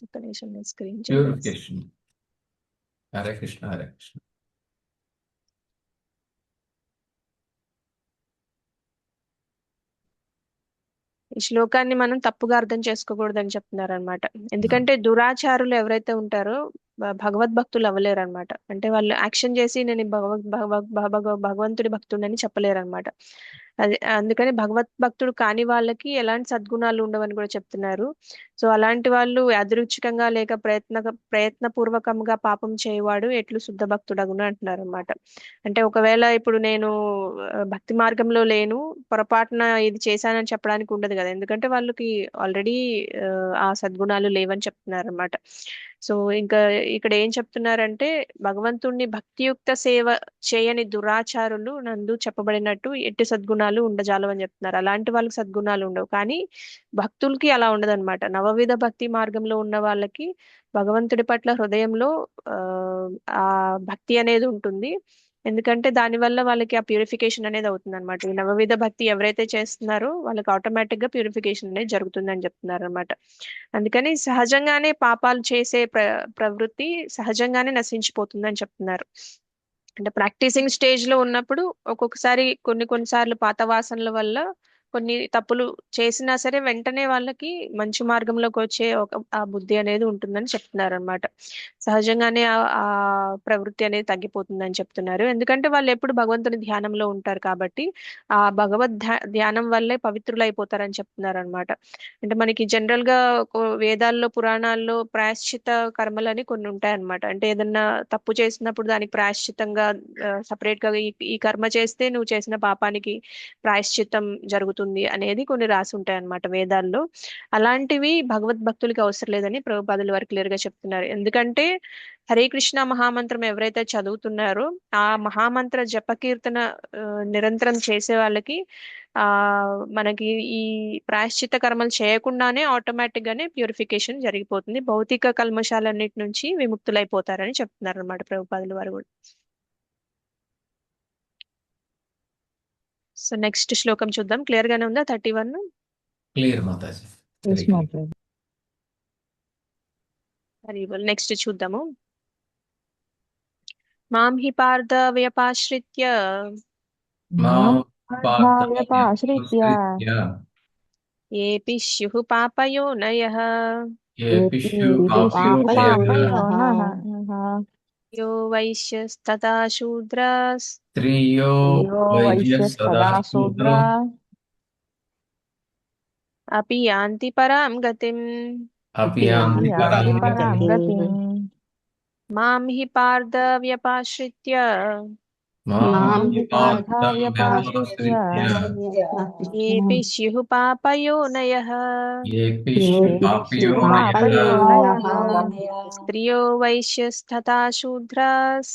ఒక్క నిమిషం, నేను స్క్రీన్ ప్యూరిఫికేషన్. హరే కృష్ణ హరే కృష్ణ. ఈ శ్లోకాన్ని మనం తప్పుగా అర్థం చేసుకోకూడదని చెప్తున్నారు అనమాట. ఎందుకంటే దురాచారులు ఎవరైతే ఉంటారో భగవద్భక్తులు అవ్వలేరు అనమాట. అంటే వాళ్ళు యాక్షన్ చేసి నేను భగవంతుడి భక్తుడని చెప్పలేరు అనమాట. అది అందుకని భగవద్భక్తుడు కాని వాళ్ళకి ఎలాంటి సద్గుణాలు ఉండవని కూడా చెప్తున్నారు. సో అలాంటి వాళ్ళు యాదృచ్ఛికంగా లేక ప్రయత్నపూర్వకంగా పాపం చేయవాడు ఎట్లు శుద్ధ భక్తుడగును అంటున్నారు అనమాట. అంటే ఒకవేళ ఇప్పుడు నేను భక్తి మార్గంలో లేను, పొరపాటున ఇది చేశానని చెప్పడానికి ఉండదు కదా, ఎందుకంటే వాళ్ళకి ఆల్రెడీ ఆ సద్గుణాలు లేవని చెప్తున్నారు అనమాట. సో ఇంకా ఇక్కడ ఏం చెప్తున్నారంటే భగవంతుణ్ణి భక్తియుక్త సేవ చేయని దురాచారులు నందు చెప్పబడినట్టు ఎట్టి సద్గుణాలు ఉండజాలవని చెప్తున్నారు. అలాంటి వాళ్ళకి సద్గుణాలు ఉండవు, కానీ భక్తులకి అలా ఉండదన్నమాట. నవవిధ భక్తి మార్గంలో ఉన్న వాళ్ళకి భగవంతుడి పట్ల హృదయంలో ఆ భక్తి అనేది ఉంటుంది. ఎందుకంటే దానివల్ల వాళ్ళకి ఆ ప్యూరిఫికేషన్ అనేది అవుతుంది అనమాట. ఈ నవవిధ భక్తి ఎవరైతే చేస్తున్నారో వాళ్ళకి ఆటోమేటిక్ గా ప్యూరిఫికేషన్ అనేది జరుగుతుందని చెప్తున్నారు అనమాట. అందుకని సహజంగానే పాపాలు చేసే ప్రవృత్తి సహజంగానే నశించిపోతుందని చెప్తున్నారు. అంటే ప్రాక్టీసింగ్ స్టేజ్ లో ఉన్నప్పుడు ఒక్కొక్కసారి కొన్నిసార్లు పాత వాసనల వల్ల కొన్ని తప్పులు చేసినా సరే వెంటనే వాళ్ళకి మంచి మార్గంలోకి వచ్చే ఆ బుద్ధి అనేది ఉంటుందని చెప్తున్నారు అనమాట. సహజంగానే ఆ ప్రవృత్తి అనేది తగ్గిపోతుందని చెప్తున్నారు. ఎందుకంటే వాళ్ళు ఎప్పుడు భగవంతుని ధ్యానంలో ఉంటారు కాబట్టి ఆ భగవద్ ధ్యానం వల్లే పవిత్రులైపోతారని చెప్తున్నారు అనమాట. అంటే మనకి జనరల్ గా వేదాల్లో పురాణాల్లో ప్రాయశ్చిత కర్మలని కొన్ని ఉంటాయన్నమాట. అంటే ఏదన్నా తప్పు చేసినప్పుడు దానికి ప్రాయశ్చితంగా సపరేట్ గా ఈ కర్మ చేస్తే నువ్వు చేసిన పాపానికి ప్రాయశ్చిత్తం జరుగుతుంది అనేది కొన్ని రాసి ఉంటాయి అన్నమాట వేదాల్లో. అలాంటివి భగవద్భక్తులకి అవసరం లేదని ప్రభుపాదుల వారు క్లియర్ గా చెప్తున్నారు. ఎందుకంటే హరే కృష్ణ మహామంత్రం ఎవరైతే చదువుతున్నారో ఆ మహామంత్ర జపకీర్తన నిరంతరం చేసే వాళ్ళకి మనకి ఈ ప్రాయశ్చిత కర్మలు చేయకుండానే ఆటోమేటిక్ గానే ప్యూరిఫికేషన్ జరిగిపోతుంది. భౌతిక కల్మషాలన్నిటి నుంచి విముక్తులైపోతారని చెప్తున్నారు అనమాట ప్రభుపాదుల వారు కూడా. సో నెక్స్ట్ శ్లోకం చూద్దాం. క్లియర్ గానే ఉందా 31? క్లియర్ మాతాజీ. నెక్స్ట్ చూద్దాము. మాం హి పార్థ వ్యపాశ్రిత్య ఏపి స్యుః పాపయోనయః యో వైశ్యస్తథా శూద్రాస్ అపి యాంతి పరాం గతిం. మాం హి పార్థ వ్యపాశ్రిత్య ఏపి స్యుః పాపయోనయః స్త్రియో వైశ్యస్తథా శూద్రాస్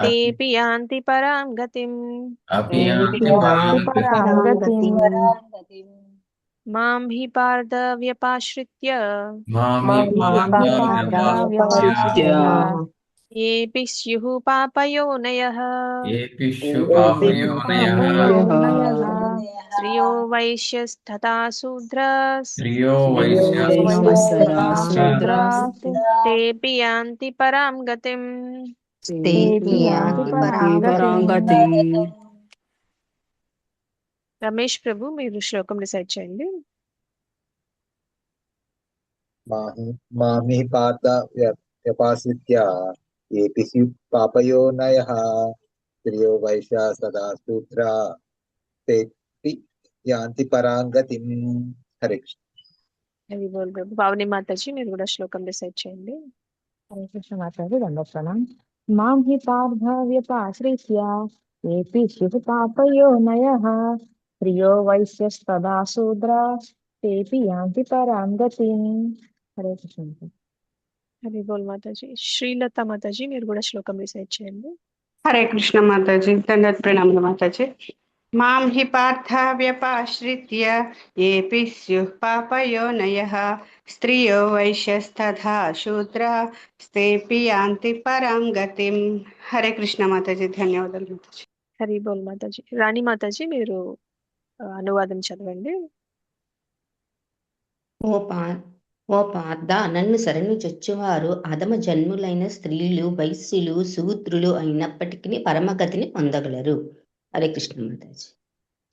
తేపి యాంతి పరాం గతిం. మాం హి పార్థ వ్యపాశ్రిత్య ఏపి స్యుః పాపయోనయః స్త్రియో వైశ్యస్తథా శూద్రాస్ తేపి యాంతి పరాం గతిం. రమేష్ ప్రభు మీరు శ్లోకం డిసైడ్ చేయండి. మామి పార్థ వ్యపాశ్రిత్య ఏపి స్యుః పాపయోనయః స్త్రియో వైశ్యా సదా శూద్రా తేపి యాంతి పరాం గతిం. హరే కృష్ణ. హరి బోల్ ప్రభు. పావని మాతాజీ మీరు కూడా శ్లోకం డిసైడ్ చేయండి. హరే కృష్ణ మాతాజీ దండప్రణాం. మాం హి పార్థ వ్యపాశ్రిత్య ఏపి స్యుః పాపయోనయః స్త్రియో వైశ్యస్తథా శూద్రాస్ तेऽपि यान्ति परां गतिं. హరే కృష్ణ. హరి బోల్ మాతాజీ. శ్రీలత మాతాజీ మీరు కూడా శ్లోకం రిసైట్ చేయండి. హరే కృష్ణ మాతాజీ. దండవత్ ప్రణామములు మాతాజీ. మాం హి పార్థ వ్యపాశ్రిత్య ఏపి స్యుః పాపయోనయః స్త్రియో వైశ్యస్తథా శూద్రా తేపి యాంతి పరాం గతిం. హరే కృష్ణ మాతాజీ. ధన్యవాదాలు మాతాజీ. హరి బోల్ మాతాజీ. రాణి మాతాజీ మీరు అనువాదం చదవండి. ఓ పార్థ, నన్ను శరణు చొచ్చువారు అధమ జన్ములైన స్త్రీలు, వైశ్యులు, శూద్రులు అయినప్పటికీ పరమగతిని పొందగలరు. హరే కృష్ణ మాతాజీ.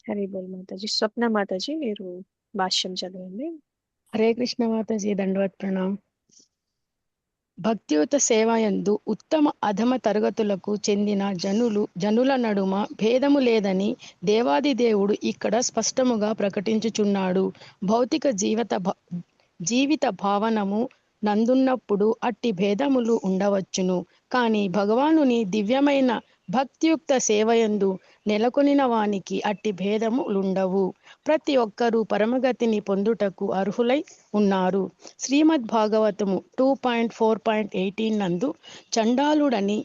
హరి బోల్ మాతాజీ. స్వప్న మాతాజీ మీరు భాష్యం చదవండి. హరే కృష్ణ మాతాజీ. దండవత్ ప్రణామ్. భక్తియుత సేవయందు ఉత్తమ అధమ తరగతులకు చెందిన జనుల నడుమ భేదము లేదని దేవాది దేవుడు ఇక్కడ స్పష్టముగా ప్రకటించుచున్నాడు. భౌతిక జీవిత భావనము నందున్నప్పుడు అట్టి భేదములు ఉండవచ్చును. కానీ భగవానుని దివ్యమైన భక్తియుక్త సేవయందు నెలకొనిన వానికి అట్టి భేదములుండవు. ప్రతి ఒక్కరూ పరమగతిని పొందుటకు అర్హులై ఉన్నారు. శ్రీమద్ భాగవతము 2.4.18 నందు చండాలుడని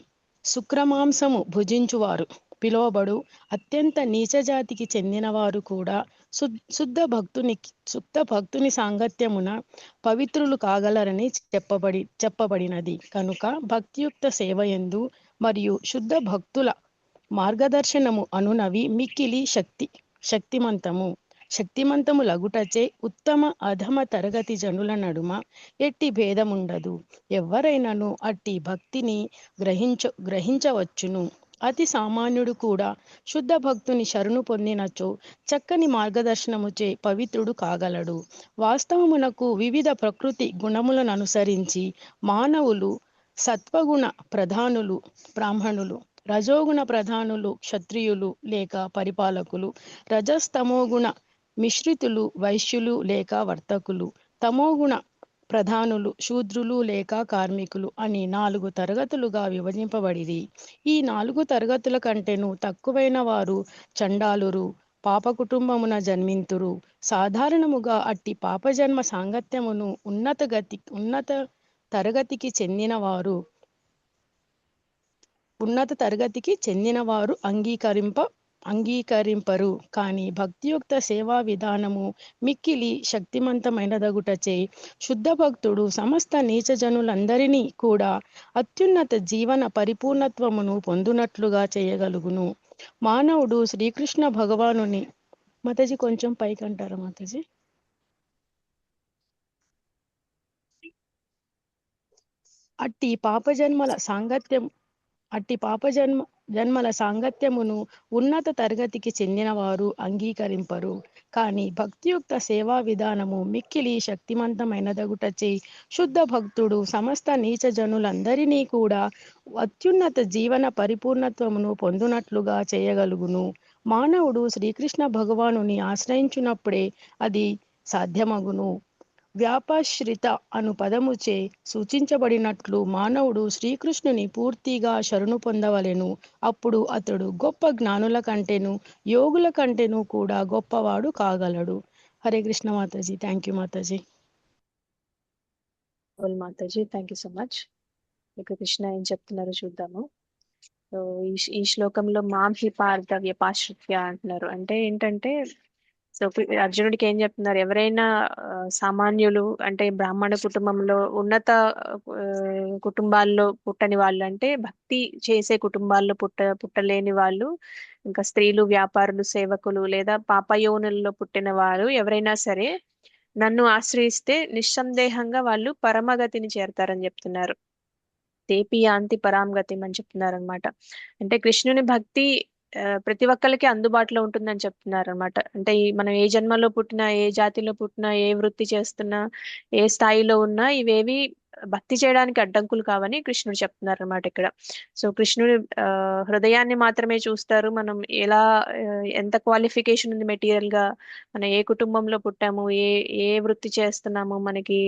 శుక్రమాంసము భుజించువారు పిలువబడు అత్యంత నీచజాతికి చెందినవారు కూడా శుద్ధ భక్తుని సాంగత్యమున పవిత్రులు కాగలరని చెప్పబడినది. కనుక భక్తియుక్త సేవయందు మరియు శుద్ధ భక్తుల మార్గదర్శనము అనునవి మిక్కిలి శక్తిమంతములగుటచే ఉత్తమ అధమ తరగతి జనుల నడుమ ఎట్టి భేదముండదు. ఎవరైనాను అట్టి భక్తిని గ్రహించవచ్చును. అతి సామాన్యుడు కూడా శుద్ధ భక్తుని శరణు పొందినచో చక్కని మార్గదర్శనముచే పవిత్రుడు కాగలడు. వాస్తవమునకు వివిధ ప్రకృతి గుణములను అనుసరించి మానవులు సత్వగుణ ప్రధానులు బ్రాహ్మణులు, రజోగుణ ప్రధానులు క్షత్రియులు లేక పరిపాలకులు, రజస్తమోగుణ మిశ్రితులు వైశ్యులు లేక వర్తకులు, తమోగుణ ప్రధానులు శూద్రులు లేక కార్మికులు అని 4 తరగతులుగా విభజింపబడిరి. ఈ 4 తరగతుల కంటేను తక్కువైన వారు చండాలురు, పాప కుటుంబమున జన్మింతురు. సాధారణముగా అట్టి పాపజన్మ సాంగత్యమును ఉన్నత తరగతికి చెందినవారు అంగీకరింపరు. కానీ భక్తియుక్త సేవా విధానము మిక్కిలి శక్తిమంతమైనదగుటచే శుద్ధ భక్తుడు సమస్త నీచజనులందరినీ కూడా అత్యున్నత జీవన పరిపూర్ణత్వమును పొందునట్లుగా చేయగలుగును. మానవుడు శ్రీకృష్ణ భగవానుని మాతాజీ కొంచెం పైకంటారా మాతాజీ? అట్టి పాపజన్మల సాంగత్యమును ఉన్నత తరగతికి చెందిన వారు అంగీకరింపరు. కానీ భక్తియుక్త సేవా విధానము మిక్కిలి శక్తిమంతమైనదగుటచే శుద్ధ భక్తుడు సమస్త నీచ జనులందరినీ కూడా అత్యున్నత జీవన పరిపూర్ణత్వమును పొందునట్లుగా చేయగలుగును. మానవుడు శ్రీకృష్ణ భగవానుని ఆశ్రయించున్నప్పుడే అది సాధ్యమగును. వ్యాపాశ్రిత అను పదముచే సూచించబడినట్లు మానవుడు శ్రీకృష్ణుని పూర్తిగా శరణు పొందవలెను. అప్పుడు అతడు గొప్ప జ్ఞానుల కంటేను యోగుల కంటేను కూడా గొప్పవాడు కాగలడు. Hare Krishna Mataji. Thank you Mataji. Mataji thank you so much. మీకు కృష్ణ ఏం చెప్తున్నారో చూద్దాము. సో ఈ శ్లోకంలో మాం హి పార్థ వ్యపాశ్రిత్య అంటున్నారు. అంటే ఏంటంటే సో అర్జునుడికి ఏం చెప్తున్నారు, ఎవరైనా సామాన్యులు అంటే బ్రాహ్మణ కుటుంబంలో ఉన్నత కుటుంబాల్లో పుట్టని వాళ్ళు, అంటే భక్తి చేసే కుటుంబాల్లో పుట్టలేని వాళ్ళు, ఇంకా స్త్రీలు, వ్యాపారులు, సేవకులు లేదా పాపయోనుల్లో పుట్టిన వారు ఎవరైనా సరే నన్ను ఆశ్రయిస్తే నిస్సందేహంగా వాళ్ళు పరమగతిని చేరతారని చెప్తున్నారు. తేపి యాంతి పరాంగతిం అని చెప్తున్నారు అనమాట. అంటే కృష్ణుని భక్తి ప్రతి ఒక్కరికి అందుబాటులో ఉంటుందని చెప్తున్నారు అనమాట. అంటే మనం ఏ జన్మలో పుట్టినా, ఏ జాతిలో పుట్టినా, ఏ వృత్తి చేస్తున్నా, ఏ స్థాయిలో ఉన్నా ఇవేవి భక్తి చేయడానికి అడ్డంకులు కావని కృష్ణుడు చెప్తున్నారు అనమాట ఇక్కడ. సో కృష్ణుడి హృదయాన్ని మాత్రమే చూస్తారు. మనం ఎలా ఎంత క్వాలిఫికేషన్ ఉంది మెటీరియల్ గా, మనం ఏ కుటుంబంలో పుట్టాము, ఏ వృత్తి చేస్తున్నాము, మనకి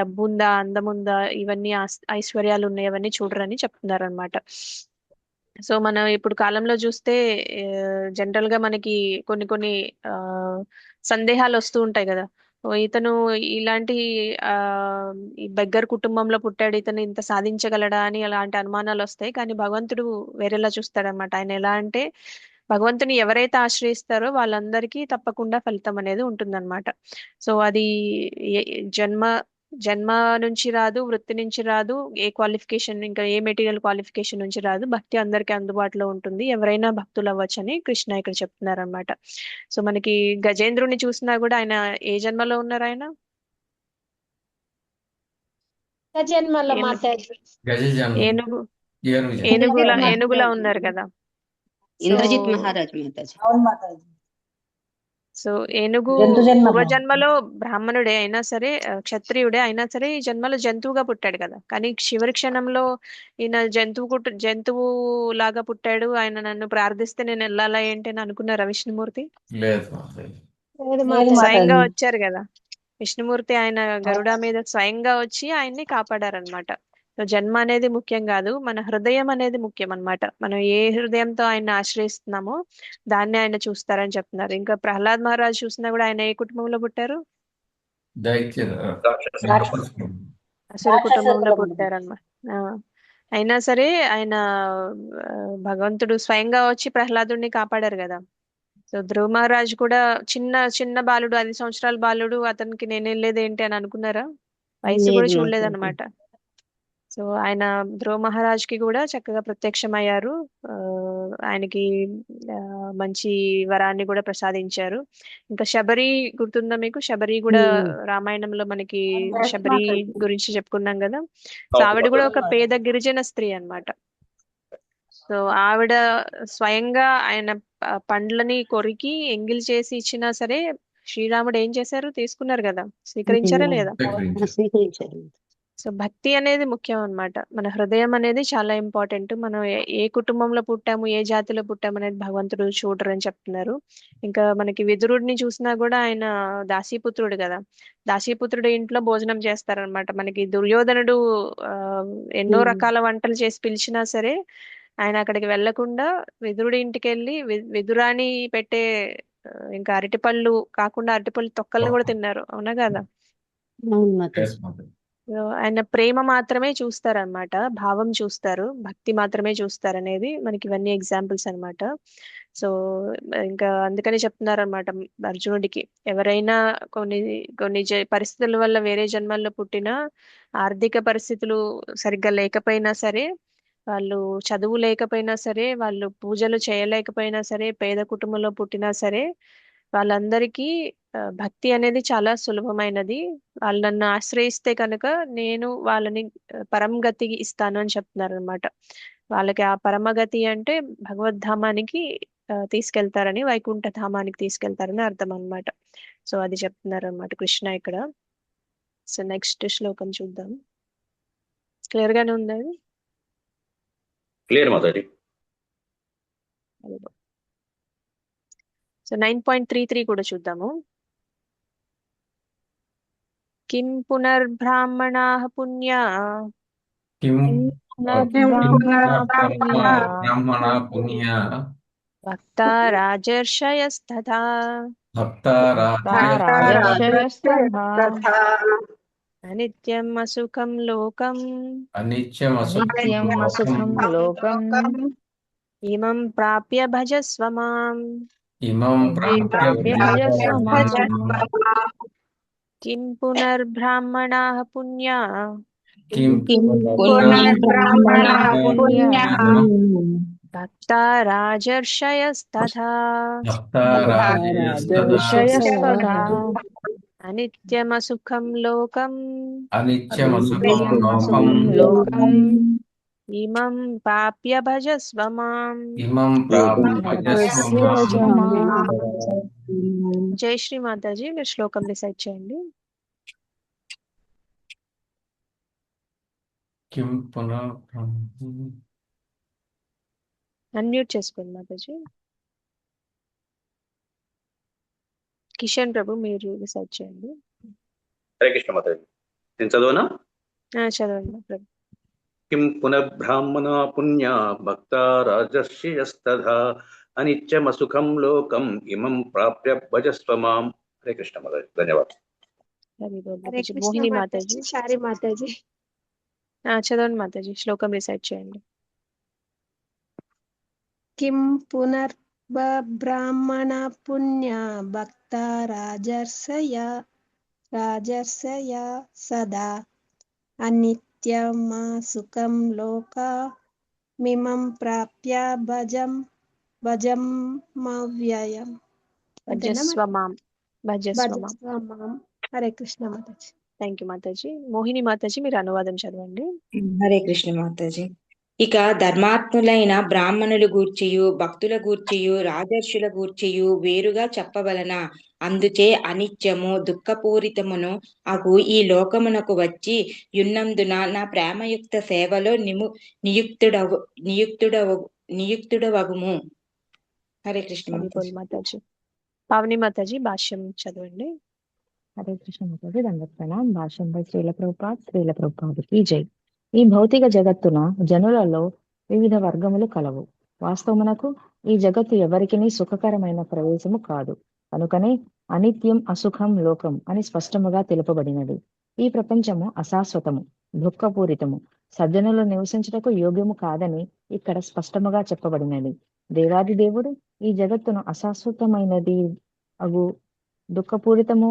డబ్బు ఉందా, అందం ఉందా, ఇవన్నీ ఐశ్వర్యాలు ఉన్నాయి, అవన్నీ చూడరని చెప్తున్నారు అనమాట. సో మనం ఇప్పుడు కాలంలో చూస్తే జనరల్ గా మనకి కొన్ని సందేహాలు వస్తూ ఉంటాయి కదా. ఇతను ఇలాంటి ఆ ఈ బెగ్గర్ కుటుంబంలో పుట్టాడు, ఇతను ఇంత సాధించగలడా అని అలాంటి అనుమానాలు వస్తాయి. కానీ భగవంతుడు వేరేలా చూస్తాడనమాట. ఆయన ఎలా అంటే భగవంతుని ఎవరైతే ఆశ్రయిస్తారో వాళ్ళందరికీ తప్పకుండా ఫలితం అనేది ఉంటుందన్నమాట. సో అది జన్మ జన్మ నుంచి రాదు, వృత్తి నుంచి రాదు, ఏ క్వాలిఫికేషన్ ఇంకా ఏ మెటీరియల్ క్వాలిఫికేషన్ నుంచి రాదు. భక్తి అందరికీ అందుబాటులో ఉంటుంది, ఎవరైనా భక్తులు అవ్వచ్చని కృష్ణ ఇక్కడ చెప్తున్నారనమాట. సో మనకి గజేంద్రుని చూసినా కూడా ఆయన ఏ జన్మలో ఉన్నారు? ఆయన జన్మలో ఏను- మాతాజీ. ఏనుగు ఏనుగు జన్మ. ఏనుగులా ఉన్నారు కదా. ఇంద్రజిత్ మహారాజ్ మాతాజీ. అవును మాతాజీ. సో ఏనుగు జంతు జన్మ. పూర్వజన్మలో బ్రాహ్మణుడే అయినా సరే, క్షత్రియుడే అయినా సరే ఈ జన్మలో జంతువుగా పుట్టాడు కదా. కానీ చివరి క్షణంలో ఈయన జంతువు లాగా పుట్టాడు, ఆయన నన్ను ప్రార్థిస్తే నేను వెళ్ళాలా ఏంటి అని అనుకున్నారా విష్ణుమూర్తి? లేదు మాతాజీ. లేదు లేదు స్వయంగా మాతాజీ. వచ్చారు కదా విష్ణుమూర్తి, ఆయన గరుడ మీద స్వయంగా వచ్చి ఆయన్ని కాపాడారనమాట. సో జన్మ అనేది ముఖ్యం కాదు, మన హృదయం అనేది ముఖ్యం అన్నమాట. మనం ఏ హృదయంతో ఆయన ఆశ్రయిస్తున్నామో దాన్ని ఆయన చూస్తారని చెప్తున్నారు. ఇంకా ప్రహ్లాద్ మహారాజ్ చూసినా కూడా ఆయన ఏ కుటుంబంలో పుట్టారు? దైత్య అసుర రాక్షస కుటుంబంలో కులం. పుట్టారన్నమాట. అయినా సరే ఆయన భగవంతుడు స్వయంగా వచ్చి ప్రహ్లాదుడిని కాపాడారు కదా. సో ధ్రువ మహారాజ్ కూడా చిన్న బాలుడు, 5 సంవత్సరాల బాలుడు, అతనికి నేను వెళ్ళేది ఏంటి అని అనుకున్నారా? వయసు కూడా లేదు చూడలేదన్నమాట. సో ఆయన ధ్రువ మహారాజ్ కి కూడా చక్కగా ప్రత్యక్షమయ్యారు. ఆయనకి మంచి వరాన్ని కూడా ప్రసాదించారు. ఇంకా శబరి గుర్తుందా మీకు? శబరి కూడా రామాయణంలో మనకి శబరి గురించి చెప్పుకున్నాం కదా. సో ఆవిడ కూడా ఒక పేద గిరిజన స్త్రీ అన్నమాట. సో ఆవిడ స్వయంగా ఆయన పండ్లని కొరికి ఎంగిల్ చేసి ఇచ్చినా సరే శ్రీరాముడు ఏం చేశారు? తీసుకున్నారు కదా, స్వీకరించారా లేదా? స్వీకరించారు. సో భక్తి అనేది ముఖ్యం అన్నమాట. మన హృదయం అనేది చాలా ఇంపార్టెంట్. మనం ఏ కుటుంబంలో పుట్టాము, ఏ జాతిలో పుట్టాము అనేది భగవంతుడు చూడరు అని చెప్తున్నారు. ఇంకా మనకి విదురుడిని చూసినా కూడా ఆయన దాసీపుత్రుడు కదా. దాసీపుత్రుడు ఇంట్లో భోజనం చేస్తారనమాట. మనకి దుర్యోధనుడు ఎన్నో రకాల వంటలు చేసి పిలిచినా సరే ఆయన అక్కడికి వెళ్లకుండా విదురుడి ఇంటికి వెళ్ళి విదురాని పెట్టే ఇంకా అరటిపళ్ళు కాకుండా అరటిపళ్ళు తొక్కల్ని కూడా తిన్నారు, అవునా కదా. అవును మాతాజీ. ఆయన ప్రేమ మాత్రమే చూస్తారనమాట, భావం చూస్తారు, భక్తి మాత్రమే చూస్తారు అనేది మనకి ఇవన్నీ ఎగ్జాంపుల్స్ అన్నమాట. సో ఇంకా అందుకని చెప్తున్నారనమాట అర్జునుడికి, ఎవరైనా కొన్ని కొన్ని పరిస్థితుల వల్ల వేరే జన్మల్లో పుట్టినా, ఆర్థిక పరిస్థితులు సరిగ్గా లేకపోయినా సరే, వాళ్ళు చదువు లేకపోయినా సరే, వాళ్ళు పూజలు చేయలేకపోయినా సరే, పేద కుటుంబంలో పుట్టినా సరే, వాళ్ళందరికీ భక్తి అనేది చాలా సులభమైనది. వాళ్ళు నన్ను ఆశ్రయిస్తే కనుక నేను వాళ్ళని పరమగతికి ఇస్తాను అని చెప్తున్నారు అనమాట. వాళ్ళకి ఆ పరమగతి అంటే భగవద్ధామానికి తీసుకెళ్తారని, వైకుంఠ ధామానికి తీసుకెళ్తారని అర్థం అన్నమాట. సో అది చెప్తున్నారు అనమాట కృష్ణ ఇక్కడ. సో నెక్స్ట్ శ్లోకం చూద్దాం. క్లియర్ గానే ఉంది అది? క్లియర్ మాతాజీ. సో 9.33 కూడా చూద్దాము. కిం పునర్బ్రాహ్మణాః పుణ్యా బ్రాహ్మణ పుణ్య భక్తా రాజర్షయస్తథా అనిత్యం అసుఖం లోకం ఇమం ప్రాప్య భజస్వ మాం. కిం పునర్బ్రాహ్మణాః పుణ్యా భక్తా రాజర్షయస్తథా అనిత్యమసుఖం లోకం ఇమం ప్రాప్య భజస్వ మాం. జై శ్రీ మాతాజీ. మీరు శ్లోకం డిసైడ్ చేయండి. అన్మ్యూట్ చేసుకోండి మాతాజీ. కిషన్ ప్రభు మీరు డిసైడ్ చేయండి. హరే కృష్ణ మాతాజీ. నేను చదవనా? చదవండి ప్రభు. కిం పునఃబ్రాహ్మణ పుణ్యా భక్తా రాజర్షయస్తథా అనిత్యమసుఖం లోకం ఇమం ప్రాప్య భజస్వ మాం. హరే కృష్ణ మాతాజీ. ధన్యవాదాలు. హరి బోల్ హరే మాతాజీ. కృష్ణ మోహిని మాతాజీ, మాతాజీ. సారీ మాతాజీ. చదవండి మాతాజీ, శ్లోకం రిసైట్ చేయండి. కిం పునర్బ్రాహ్మణ పుణ్య భక్త రాజర్షయ సదా అనిత్యమా సుఖం లోక మిమం ప్రాప్య భజమవ్యయం. అంతేనా భజస్వమాం. భజస్వమాం. భజస్వామం. హరే కృష్ణ మాతాజీ. Thank you Mataji. మోహిని మాతాజీ, మీరు అనువాదం చదవండి. హరే కృష్ణ మాతాజీ. ఇక ధర్మాత్ములైన బ్రాహ్మణులు గూర్చియు భక్తుల గూర్చియు రాజర్షుల గూర్చియు వేరుగా చెప్పవలన. అందుచే అనిత్యము దుఃఖపూరితమును అగు ఈ లోకమునకు వచ్చి యున్నందున నా ప్రేమయుక్త సేవలో నియుక్తుడవగుము. హరే కృష్ణ హరి బోల్ మాతాజీ. మాతాజీ. పావని మాతాజీ, భాష్యం చదవండి. హరే కృష్ణ మాతాజీ. దండవత్ ప్రణామ్. భాష్యం బై శ్రీల ప్రభుపాదకి జై. ఈ భౌతిక జగత్తున జనులలో వివిధ వర్గములు కలవు. వాస్తవమునకు ఈ జగత్తు ఎవరికిని సుఖకరమైన ప్రవేశము కాదు. కనుకనే అనిత్యం అసుఖం లోకం అని స్పష్టముగా తెలుపబడినది. ఈ ప్రపంచము అశాశ్వతము, దుఃఖపూరితము, సజ్జనులు నివసించుటకు యోగ్యము కాదని ఇక్కడ స్పష్టముగా చెప్పబడినది. దేవాది దేవుడు ఈ జగత్తును అశాశ్వతమైనది అగు దుఃఖపూరితము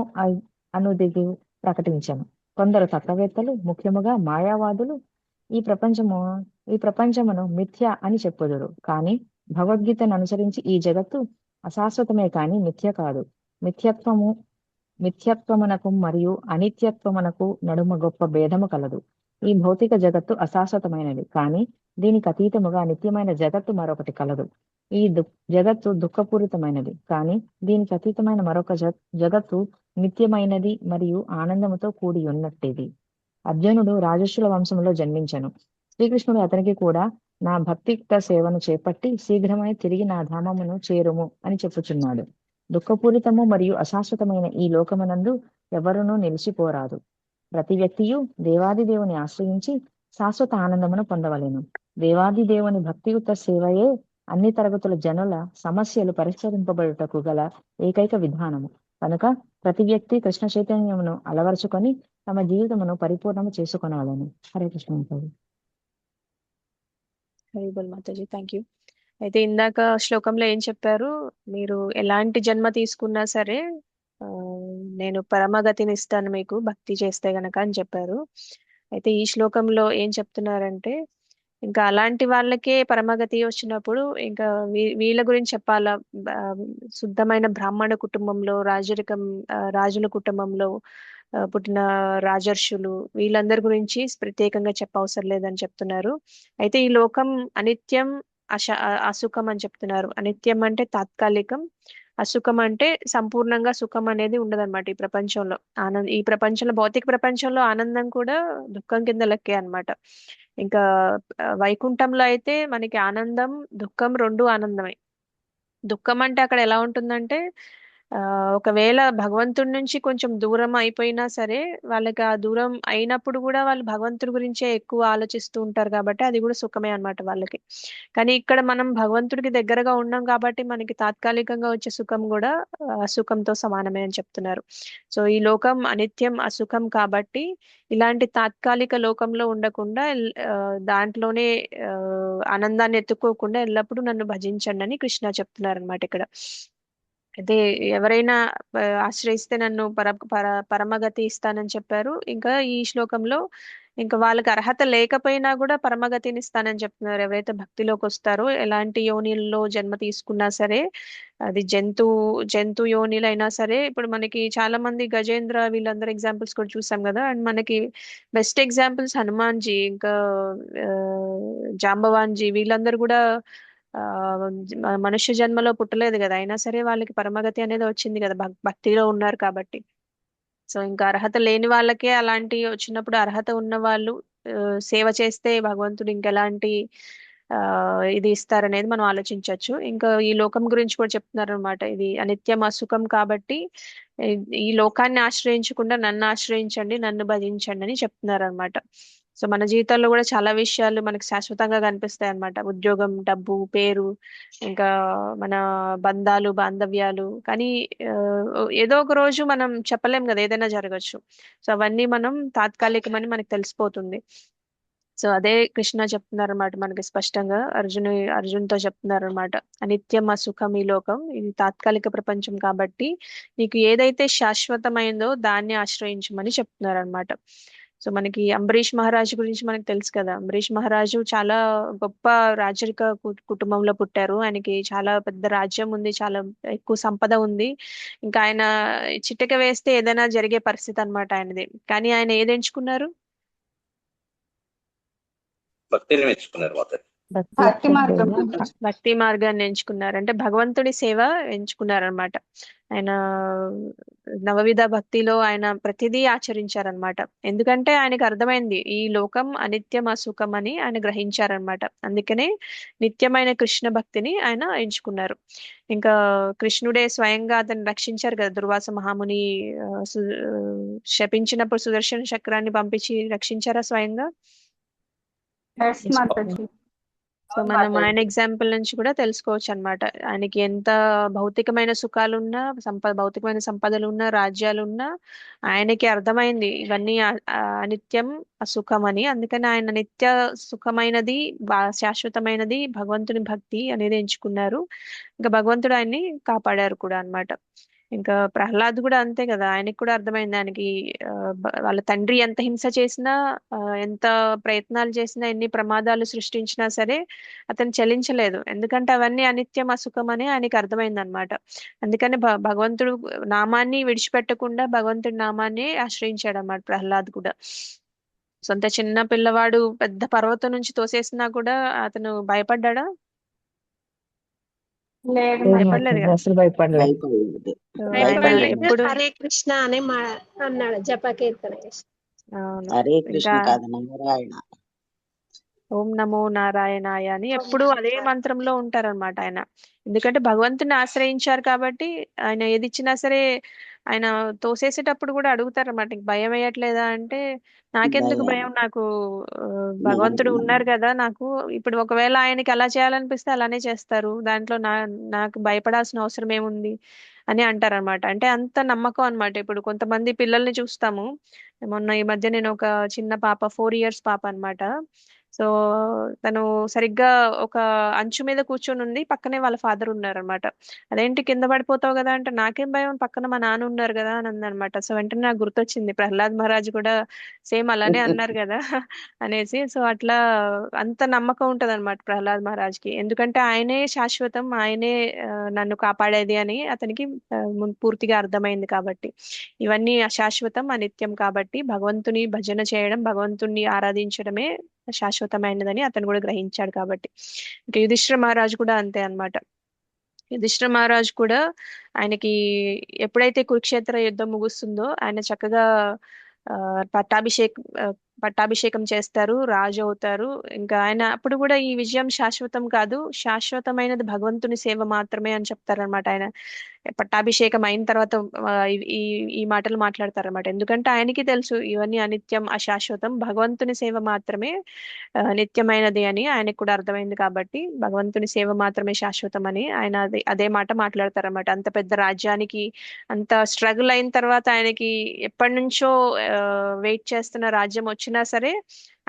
అనుదిగి ప్రకటించను. కొందరు తత్వవేత్తలు, ముఖ్యముగా మాయావాదులు ఈ ప్రపంచమును మిథ్య అని చెప్పుదురు. కానీ భగవద్గీతను అనుసరించి ఈ జగత్తు అశాశ్వతమే కాని మిథ్య కాదు. మిథ్యత్వమునకు మరియు అనిత్యత్వమునకు నడుమ గొప్ప భేదము కలదు. ఈ భౌతిక జగత్తు అశాశ్వతమైనది, కానీ దీనికి అతీతముగా నిత్యమైన జగత్తు మరొకటి కలదు. ఈ జగత్తు దుఃఖపూరితమైనది, కానీ దీనికి అతీతమైన మరొక జగత్తు నిత్యమైనది మరియు ఆనందముతో కూడి ఉన్నట్టిది. అర్జునుడు రాజర్షుల వంశంలో జన్మించను. శ్రీకృష్ణుడు అతనికి కూడా నా భక్తియుక్త సేవను చేపట్టి శీఘ్రమై తిరిగి నా ధామమును చేరుము అని చెప్పుచున్నాడు. దుఃఖపూరితము మరియు అశాశ్వతమైన ఈ లోకమునందు ఎవరునూ నిలిచిపోరాదు. ప్రతి వ్యక్తియు దేవాది దేవుని ఆశ్రయించి శాశ్వత ఆనందమును పొందవలెను. దేవాది దేవుని భక్తియుక్త సేవయే అన్ని తరగతుల జనుల సమస్యలు పరిష్కరింపబడుటకు గల ఏకైక విధానము. కనుక ప్రతి వ్యక్తి కృష్ణ చైతన్యమును అలవరుచుకొని తమ జీవితమును పరిపూర్ణము చేసుకొనవలెను. హరే కృష్ణ మాతాజీ. హరి బోల్ మాతాజీ. Thank you. అయితే ఇందాక శ్లోకంలో ఏం చెప్పారు, మీరు ఎలాంటి జన్మ తీసుకున్నా సరే నేను పరమగతిని ఇస్తాను మీకు భక్తి చేస్తే గనక అని చెప్పారు. అయితే ఈ శ్లోకంలో ఏం చెప్తున్నారంటే, ఇంకా అలాంటి వాళ్ళకే పరమగతి వచ్చినప్పుడు ఇంకా వీళ్ళ గురించి చెప్పాలా. శుద్ధమైన బ్రాహ్మణ కుటుంబంలో రాజుల కుటుంబంలో పుట్టిన రాజర్షులు వీళ్ళందరి గురించి ప్రత్యేకంగా చెప్పవసరం లేదని చెప్తున్నారు. అయితే ఈ లోకం అనిత్యం అసుఖం అని చెప్తున్నారు. అనిత్యం అంటే తాత్కాలికం, అసుఖం అంటే సంపూర్ణంగా సుఖం అనేది ఉండదన్నమాట ఈ ప్రపంచంలో. ఈ ప్రపంచంలో, భౌతిక ప్రపంచంలో ఆనందం కూడా దుఃఖం కింద లెక్కే అన్నమాట. ఇంకా వైకుంఠంలో అయితే మనకి ఆనందం దుఃఖం రెండు ఆనందమే. దుఃఖం అంటే అక్కడ ఎలా ఉంటుందంటే, ఒకవేళ భగవంతుడి నుంచి కొంచెం దూరం అయిపోయినా సరే వాళ్ళకి ఆ దూరం అయినప్పుడు కూడా వాళ్ళు భగవంతుడి గురించే ఎక్కువ ఆలోచిస్తూ ఉంటారు కాబట్టి అది కూడా సుఖమే అన్నమాట వాళ్ళకి. కానీ ఇక్కడ మనం భగవంతుడికి దగ్గరగా ఉన్నాం కాబట్టి మనకి తాత్కాలికంగా వచ్చే సుఖం కూడా అసుఖంతో సమానమే అని చెప్తున్నారు. సో ఈ లోకం అనిత్యం అసుఖం కాబట్టి ఇలాంటి తాత్కాలిక లోకంలో ఉండకుండా దాంట్లోనే ఆనందాన్ని ఎత్తుకోకుండా ఎల్లప్పుడూ నన్ను భజించండి అని కృష్ణ చెప్తున్నారు అనమాట ఇక్కడ. అయితే ఎవరైనా ఆశ్రయిస్తే నన్ను పరమగతి ఇస్తానని చెప్పారు. ఇంకా ఈ శ్లోకంలో ఇంకా వాళ్ళకి అర్హత లేకపోయినా కూడా పరమగతిని ఇస్తానని చెప్తున్నారు. ఎవరైతే భక్తిలోకి వస్తారో ఎలాంటి యోనిల్లో జన్మ తీసుకున్నా సరే, అది జంతు యోనిలైనా సరే. ఇప్పుడు మనకి చాలా మంది గజేంద్ర వీళ్ళందరూ ఎగ్జాంపుల్స్ కూడా చూసాం కదా. అండ్ మనకి బెస్ట్ ఎగ్జాంపుల్స్ హనుమాన్ జీ, ఇంకా జాంబవాన్ జీ, వీళ్ళందరూ కూడా మనుష్య జన్మలో పుట్టలేదు కదా, అయినా సరే వాళ్ళకి పరమగతి అనేది వచ్చింది కదా, భక్తిలో ఉన్నారు కాబట్టి. సో ఇంకా అర్హత లేని వాళ్ళకే అలాంటి వచ్చినప్పుడు అర్హత ఉన్న వాళ్ళు సేవ చేస్తే భగవంతుడు ఇంకెలాంటి ఇది ఇస్తారనేది మనం ఆలోచించవచ్చు. ఇంకా ఈ లోకం గురించి కూడా చెప్తున్నారు అనమాట. ఇది అనిత్యం అసుఖం కాబట్టి ఈ లోకాన్ని ఆశ్రయించకుండా నన్ను ఆశ్రయించండి, నన్ను భజించండి అని చెప్తున్నారు అనమాట. సో మన జీవితంలో కూడా చాలా విషయాలు మనకు శాశ్వతంగా కనిపిస్తాయి అన్నమాట. ఉద్యోగం, డబ్బు, పేరు, ఇంకా మన బంధాలు, బాంధవ్యాలు. కానీ ఆ, ఏదో ఒక రోజు మనం చెప్పలేం కదా, ఏదైనా జరగచ్చు. సో అవన్నీ మనం తాత్కాలికమని మనకు తెలిసిపోతుంది. సో అదే కృష్ణ చెప్తున్నారు అనమాట మనకి స్పష్టంగా. అర్జున్తో చెప్తున్నారు అనమాట, అనిత్యం అసుఖం ఈ లోకం, ఇది తాత్కాలిక ప్రపంచం కాబట్టి నీకు ఏదైతే శాశ్వతమైందో దాన్ని ఆశ్రయించమని చెప్తున్నారు అనమాట. సో మనకి అంబరీష్ మహారాజు గురించి మనకు తెలుసు కదా. అంబరీష్ మహారాజు చాలా గొప్ప రాజరిక కుటుంబంలో పుట్టారు. ఆయనకి చాలా పెద్ద రాజ్యం ఉంది, చాలా ఎక్కువ సంపద ఉంది. ఇంకా ఆయన చిటిక వేస్తే ఏదైనా జరిగే పరిస్థితి అన్నమాట ఆయనది. కానీ ఆయన ఏది ఎంచుకున్నారు? భక్తిని మెచ్చుకున్నారు మాతాజీ. భక్తి మార్గం భక్తి మార్గాన్ని ఎంచుకున్నారు, అంటే భగవంతుడి సేవ ఎంచుకున్నారనమాట. ఆయన నవవిధ భక్తిలో ఆయన ప్రతిదీ ఆచరించారనమాట. ఎందుకంటే ఆయనకు అర్థమైంది ఈ లోకం అనిత్యం అసుఖం అని ఆయన గ్రహించారనమాట. అందుకనే నిత్యమైన కృష్ణ భక్తిని ఆయన ఎంచుకున్నారు. ఇంకా కృష్ణుడే స్వయంగా అతన్ని రక్షించారు కదా. దుర్వాస మహాముని శపించినప్పుడు సుదర్శన చక్రాన్ని పంపించి రక్షించారా స్వయంగా? మాతాజీ. సో మనం ఆయన ఎగ్జాంపుల్ నుంచి కూడా తెలుసుకోవచ్చు అన్నమాట. ఆయనకి ఎంత భౌతికమైన సుఖాలున్నా, భౌతికమైన సంపదలు ఉన్నా, రాజ్యాలున్నా, ఆయనకి అర్థమైంది ఇవన్నీ అనిత్యం అసుఖం అని. అందుకని ఆయన నిత్య సుఖమైనది, శాశ్వతమైనది భగవంతుని భక్తి అనేది ఎంచుకున్నారు. ఇంకా భగవంతుడు ఆయన్ని కాపాడారు కూడా అన్నమాట. ఇంకా ప్రహ్లాద్ కూడా అంతే కదా. ఆయనకి కూడా అర్థమైంది, ఆయనకి వాళ్ళ తండ్రి ఎంత హింస చేసినా, ఎంత ప్రయత్నాలు చేసినా, ఎన్ని ప్రమాదాలు సృష్టించినా సరే అతను చలించలేదు. ఎందుకంటే అవన్నీ అనిత్యం అసుఖం అని ఆయనకి అర్థమైంది అనమాట. అందుకని భగవంతుడు నామాన్ని విడిచిపెట్టకుండా భగవంతుడి నామాన్ని ఆశ్రయించాడు అన్నమాట ప్రహ్లాద్ కూడా. సొంత చిన్న పిల్లవాడు పెద్ద పర్వతం నుంచి తోసేసినా కూడా అతను భయపడ్డా? భయపడలేదు కదా. అసలు భయపడలేదు. ఎప్పుడు హరే కృష్ణ అని అన్నాడు, జపకీర్తన చేసి. హరే కృష్ణ ఇంకా కాదు నారాయణ. ఓం నమో నారాయణాయ అని ఎప్పుడు అదే మంత్రంలో ఉంటారన్నమాట ఆయన. ఎందుకంటే భగవంతుని ఆశ్రయించారు కాబట్టి ఆయన ఏది ఇచ్చినా సరే ఆయన తోసేసేటప్పుడు కూడా అడుగుతారన్నమాట, నీకు భయం వేయట్లేదా అంటే, నాకెందుకు భయం, నాకు భగవంతుడు ఉన్నారు కదా నాకు. ఇప్పుడు ఒకవేళ ఆయనకి అలా చేయాలనిపిస్తే అలానే చేస్తారు, దాంట్లో నాకు భయపడాల్సిన అవసరం ఏముంది అని అంటారనమాట. అంటే అంత నమ్మకం అనమాట. ఇప్పుడు కొంతమంది పిల్లల్ని చూస్తాము. మొన్న ఈ మధ్య నేను ఒక చిన్న పాప, 4 years పాప అన్నమాట. సో తను సరిగ్గా ఒక అంచు మీద కూర్చొని ఉంది, పక్కనే వాళ్ళ ఫాదర్ ఉన్నారనమాట. అదేంటి కింద పడిపోతావు కదా అంటే, నాకేం భయం, పక్కన మా నాన్న ఉన్నారు కదా అని అందనమాట. సో వెంటనే నాకు గుర్తొచ్చింది, ప్రహ్లాద్ మహారాజ్ కూడా సేమ్ అలానే అన్నారు కదా అనేసి. సో అట్లా అంత నమ్మకం ఉంటది అనమాట ప్రహ్లాద్ మహారాజ్కి. ఎందుకంటే ఆయనే శాశ్వతం, ఆయనే నన్ను కాపాడేది అని అతనికి పూర్తిగా అర్థమైంది కాబట్టి. ఇవన్నీ అశాశ్వతం, అనిత్యం కాబట్టి భగవంతుని భజన చేయడం, భగవంతుని ఆరాధించడమే శాశ్వతమైనదని అతను కూడా గ్రహించాడు కాబట్టి. ఇంకా యుధిష్ఠిర మహారాజు కూడా అంతే అన్నమాట. యుధిష్ఠిర మహారాజు కూడా ఆయనకి ఎప్పుడైతే కురుక్షేత్ర యుద్ధం ముగుస్తుందో ఆయన చక్కగా పట్టాభిషేకం చేస్తారు, రాజు అవుతారు. ఇంకా ఆయన అప్పుడు కూడా ఈ విజయం శాశ్వతం కాదు, శాశ్వతమైనది భగవంతుని సేవ మాత్రమే అని చెప్తారనమాట. ఆయన పట్టాభిషేకం అయిన తర్వాత ఈ ఈ మాటలు మాట్లాడతారనమాట. ఎందుకంటే ఆయనకి తెలుసు ఇవన్నీ అనిత్యం, అశాశ్వతం, భగవంతుని సేవ మాత్రమే నిత్యమైనది అని ఆయనకు కూడా అర్థమైంది కాబట్టి భగవంతుని సేవ మాత్రమే శాశ్వతం అని ఆయన అదే మాట మాట్లాడతారనమాట. అంత పెద్ద రాజ్యానికి అంత స్ట్రగుల్ అయిన తర్వాత ఆయనకి ఎప్పటి నుంచో వెయిట్ చేస్తున్న రాజ్యం వచ్చినా సరే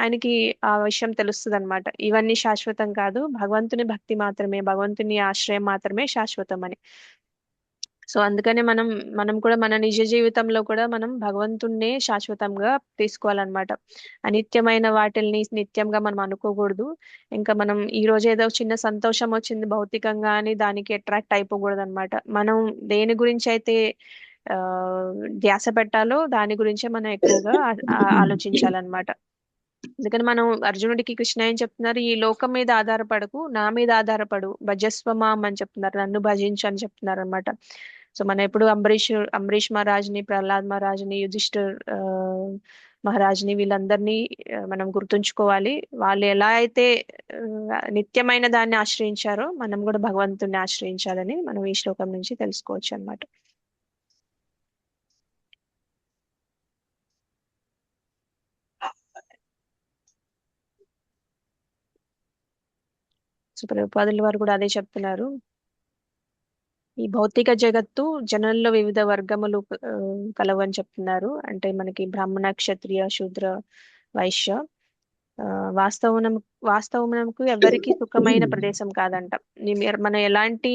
ఆయనకి ఆ విషయం తెలుస్తుంది అనమాట, ఇవన్నీ శాశ్వతం కాదు, భగవంతుని భక్తి మాత్రమే, భగవంతుని ఆశ్రయం మాత్రమే శాశ్వతం అని. సో అందుకనే మనం కూడా మన నిజ జీవితంలో కూడా మనం భగవంతుణ్ణే శాశ్వతంగా తీసుకోవాలన్నమాట. అనిత్యమైన వాటిల్ని నిత్యంగా మనం అనుకోకూడదు. ఇంకా మనం ఈ రోజు ఏదో చిన్న సంతోషం వచ్చింది భౌతికంగా అని దానికి అట్రాక్ట్ అయిపోకూడదు అనమాట. మనం దేని గురించి అయితే ధ్యాస పెట్టాలో దాని గురించే మనం ఎక్కువగా ఆలోచించాలన్నమాట. అందుకని మనం అర్జునుడికి కృష్ణ ఏం చెప్తున్నారు, ఈ లోకం మీద ఆధారపడకు, నా మీద ఆధారపడు, భజస్వమాం అని చెప్తున్నారు, నన్ను భజించు అని చెప్తున్నారు అనమాట. సో మనం ఎప్పుడు అంబరీష్ మహారాజ్ని, ప్రహ్లాద్ మహారాజ్ని, యుధిష్ఠిర్ మహారాజ్ని, వీళ్ళందరినీ మనం గుర్తుంచుకోవాలి. వాళ్ళు ఎలా అయితే నిత్యమైన దాన్ని ఆశ్రయించారో మనం కూడా భగవంతుని ఆశ్రయించాలని మనం ఈ శ్లోకం నుంచి తెలుసుకోవచ్చు అన్నమాట. ప్రభుపాదుల వారు కూడా అదే చెప్తున్నారు. ఈ భౌతిక జగత్తు జనుల్లో వివిధ వర్గములు కలవని చెప్తున్నారు. అంటే మనకి బ్రాహ్మణ, క్షత్రియ, శూద్ర, వైశ్య. వాస్తవమునకు ఎవరికి సుఖమైన ప్రదేశం కాదంట. మనం ఎలాంటి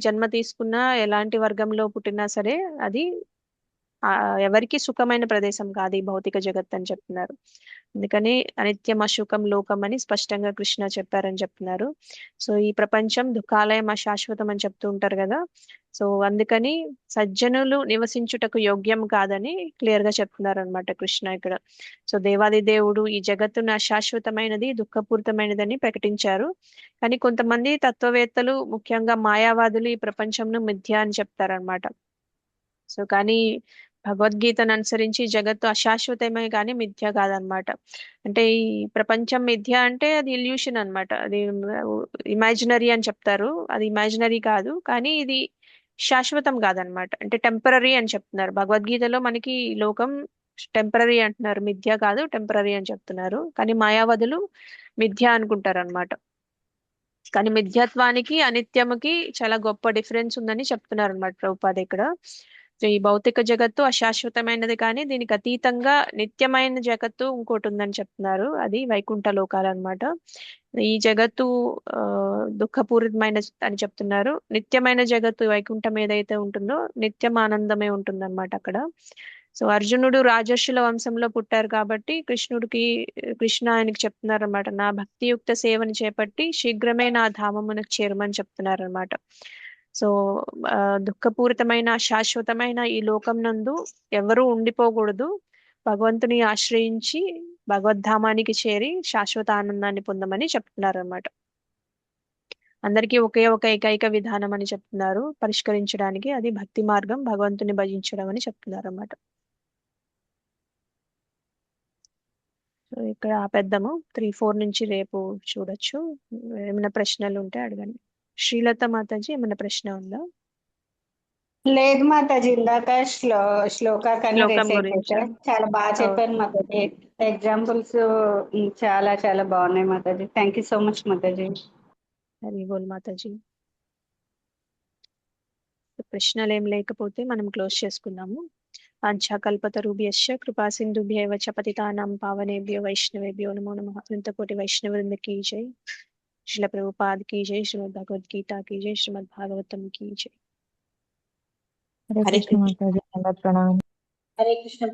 జన్మ తీసుకున్నా, ఎలాంటి వర్గంలో పుట్టినా సరే అది ఎవరికి సుఖమైన ప్రదేశం కాదు ఈ భౌతిక జగత్ అని చెప్తున్నారు. అందుకని అనిత్యం అశుకం లోకం అని స్పష్టంగా కృష్ణ చెప్పారని చెప్తున్నారు. సో ఈ ప్రపంచం దుఃఖాలయం అశాశ్వతం అని చెప్తూ ఉంటారు కదా. సో అందుకని సజ్జనులు నివసించుటకు యోగ్యం కాదని క్లియర్ గా చెప్తున్నారు అనమాట కృష్ణ ఇక్కడ. సో దేవాది దేవుడు ఈ జగత్తును అశాశ్వతమైనది, దుఃఖపూరితమైనదని ప్రకటించారు. కానీ కొంతమంది తత్వవేత్తలు, ముఖ్యంగా మాయావాదులు ఈ ప్రపంచంను మిథ్య అని చెప్తారనమాట. సో కానీ భగవద్గీతను అనుసరించి జగత్తు అశాశ్వతమే కానీ మిథ్య కాదనమాట. అంటే ఈ ప్రపంచం మిథ్య అంటే అది ఇల్యూషన్ అనమాట, అది ఇమాజినరీ అని చెప్తారు. అది ఇమాజినరీ కాదు, కానీ ఇది శాశ్వతం కాదనమాట, అంటే టెంపరరీ అని చెప్తున్నారు. భగవద్గీతలో మనకి లోకం టెంపరరీ అంటున్నారు, మిథ్య కాదు టెంపరరీ అని చెప్తున్నారు. కానీ మాయావదులు మిథ్య అనుకుంటారు అనమాట. కానీ మిథ్యత్వానికి అనిత్యముకి చాలా గొప్ప డిఫరెన్స్ ఉందని చెప్తున్నారు అనమాట ప్రభుపాద ఇక్కడ. సో ఈ భౌతిక జగత్తు అశాశ్వతమైనది, కానీ దీనికి అతీతంగా నిత్యమైన జగత్తు ఇంకోటి ఉందని చెప్తున్నారు. అది వైకుంఠ లోకాలు అనమాట. ఈ జగత్తు దుఃఖపూరితమైన అని చెప్తున్నారు. నిత్యమైన జగత్తు వైకుంఠం ఏదైతే ఉంటుందో నిత్యం ఆనందమే ఉంటుందన్నమాట అక్కడ. సో అర్జునుడు రాజర్షుల వంశంలో పుట్టారు కాబట్టి కృష్ణ ఆయనకి చెప్తున్నారు అనమాట, నా భక్తియుక్త సేవను చేపట్టి శీఘ్రమే నా ధామమునకు చేరమని చెప్తున్నారు అనమాట. సో దుఃఖపూరితమైన శాశ్వతమైన ఈ లోకం నందు ఎవరూ ఉండిపోకూడదు, భగవంతుని ఆశ్రయించి భగవద్ధామానికి చేరి శాశ్వత ఆనందాన్ని పొందమని చెప్తున్నారు అనమాట. అందరికీ ఒకే ఒక ఏకైక విధానం అని చెప్తున్నారు పరిష్కరించడానికి, అది భక్తి మార్గం, భగవంతుని భజించడం అని చెప్తున్నారు అన్నమాట. సో ఇక్కడ ఆపేద్దాము. 3-4 నుంచి రేపు చూడొచ్చు. ఏమైనా ప్రశ్నలు ఉంటే అడగండి. శ్రీలత మాతాజీ ఏమైనా ప్రశ్న ఉందా? లేదు మాతాజీ, ఇందాక శ్లోకాకన్నా శ్లోకం రేసైతే గురించా? చాలా బాగా చెప్పారు మాతాజీ. ఎగ్జాంపుల్స్ చాలా చాలా బాగున్నాయి మాతాజీ. Thank you so much Mataji. Hari బోల్ మాతాజీ. ప్రశ్నలు ఏం లేకపోతే మనం క్లోజ్ చేసుకుందాము. వాంఛాకల్పతరుభ్యశ్చ కృపా సింధుభ్యైవ చ పతితానాం పావనేభ్యో వైష్ణవేభ్యో నమో నమః. అనంతకోటి వైష్ణవృంద की जय. श्रील प्रभुपाद की जय. श्रीमद् भगवद गीता की जय. श्रीमद् भागवतम की जय. हरे कृष्ण माता जी, प्रणाम। हरे कृष्ण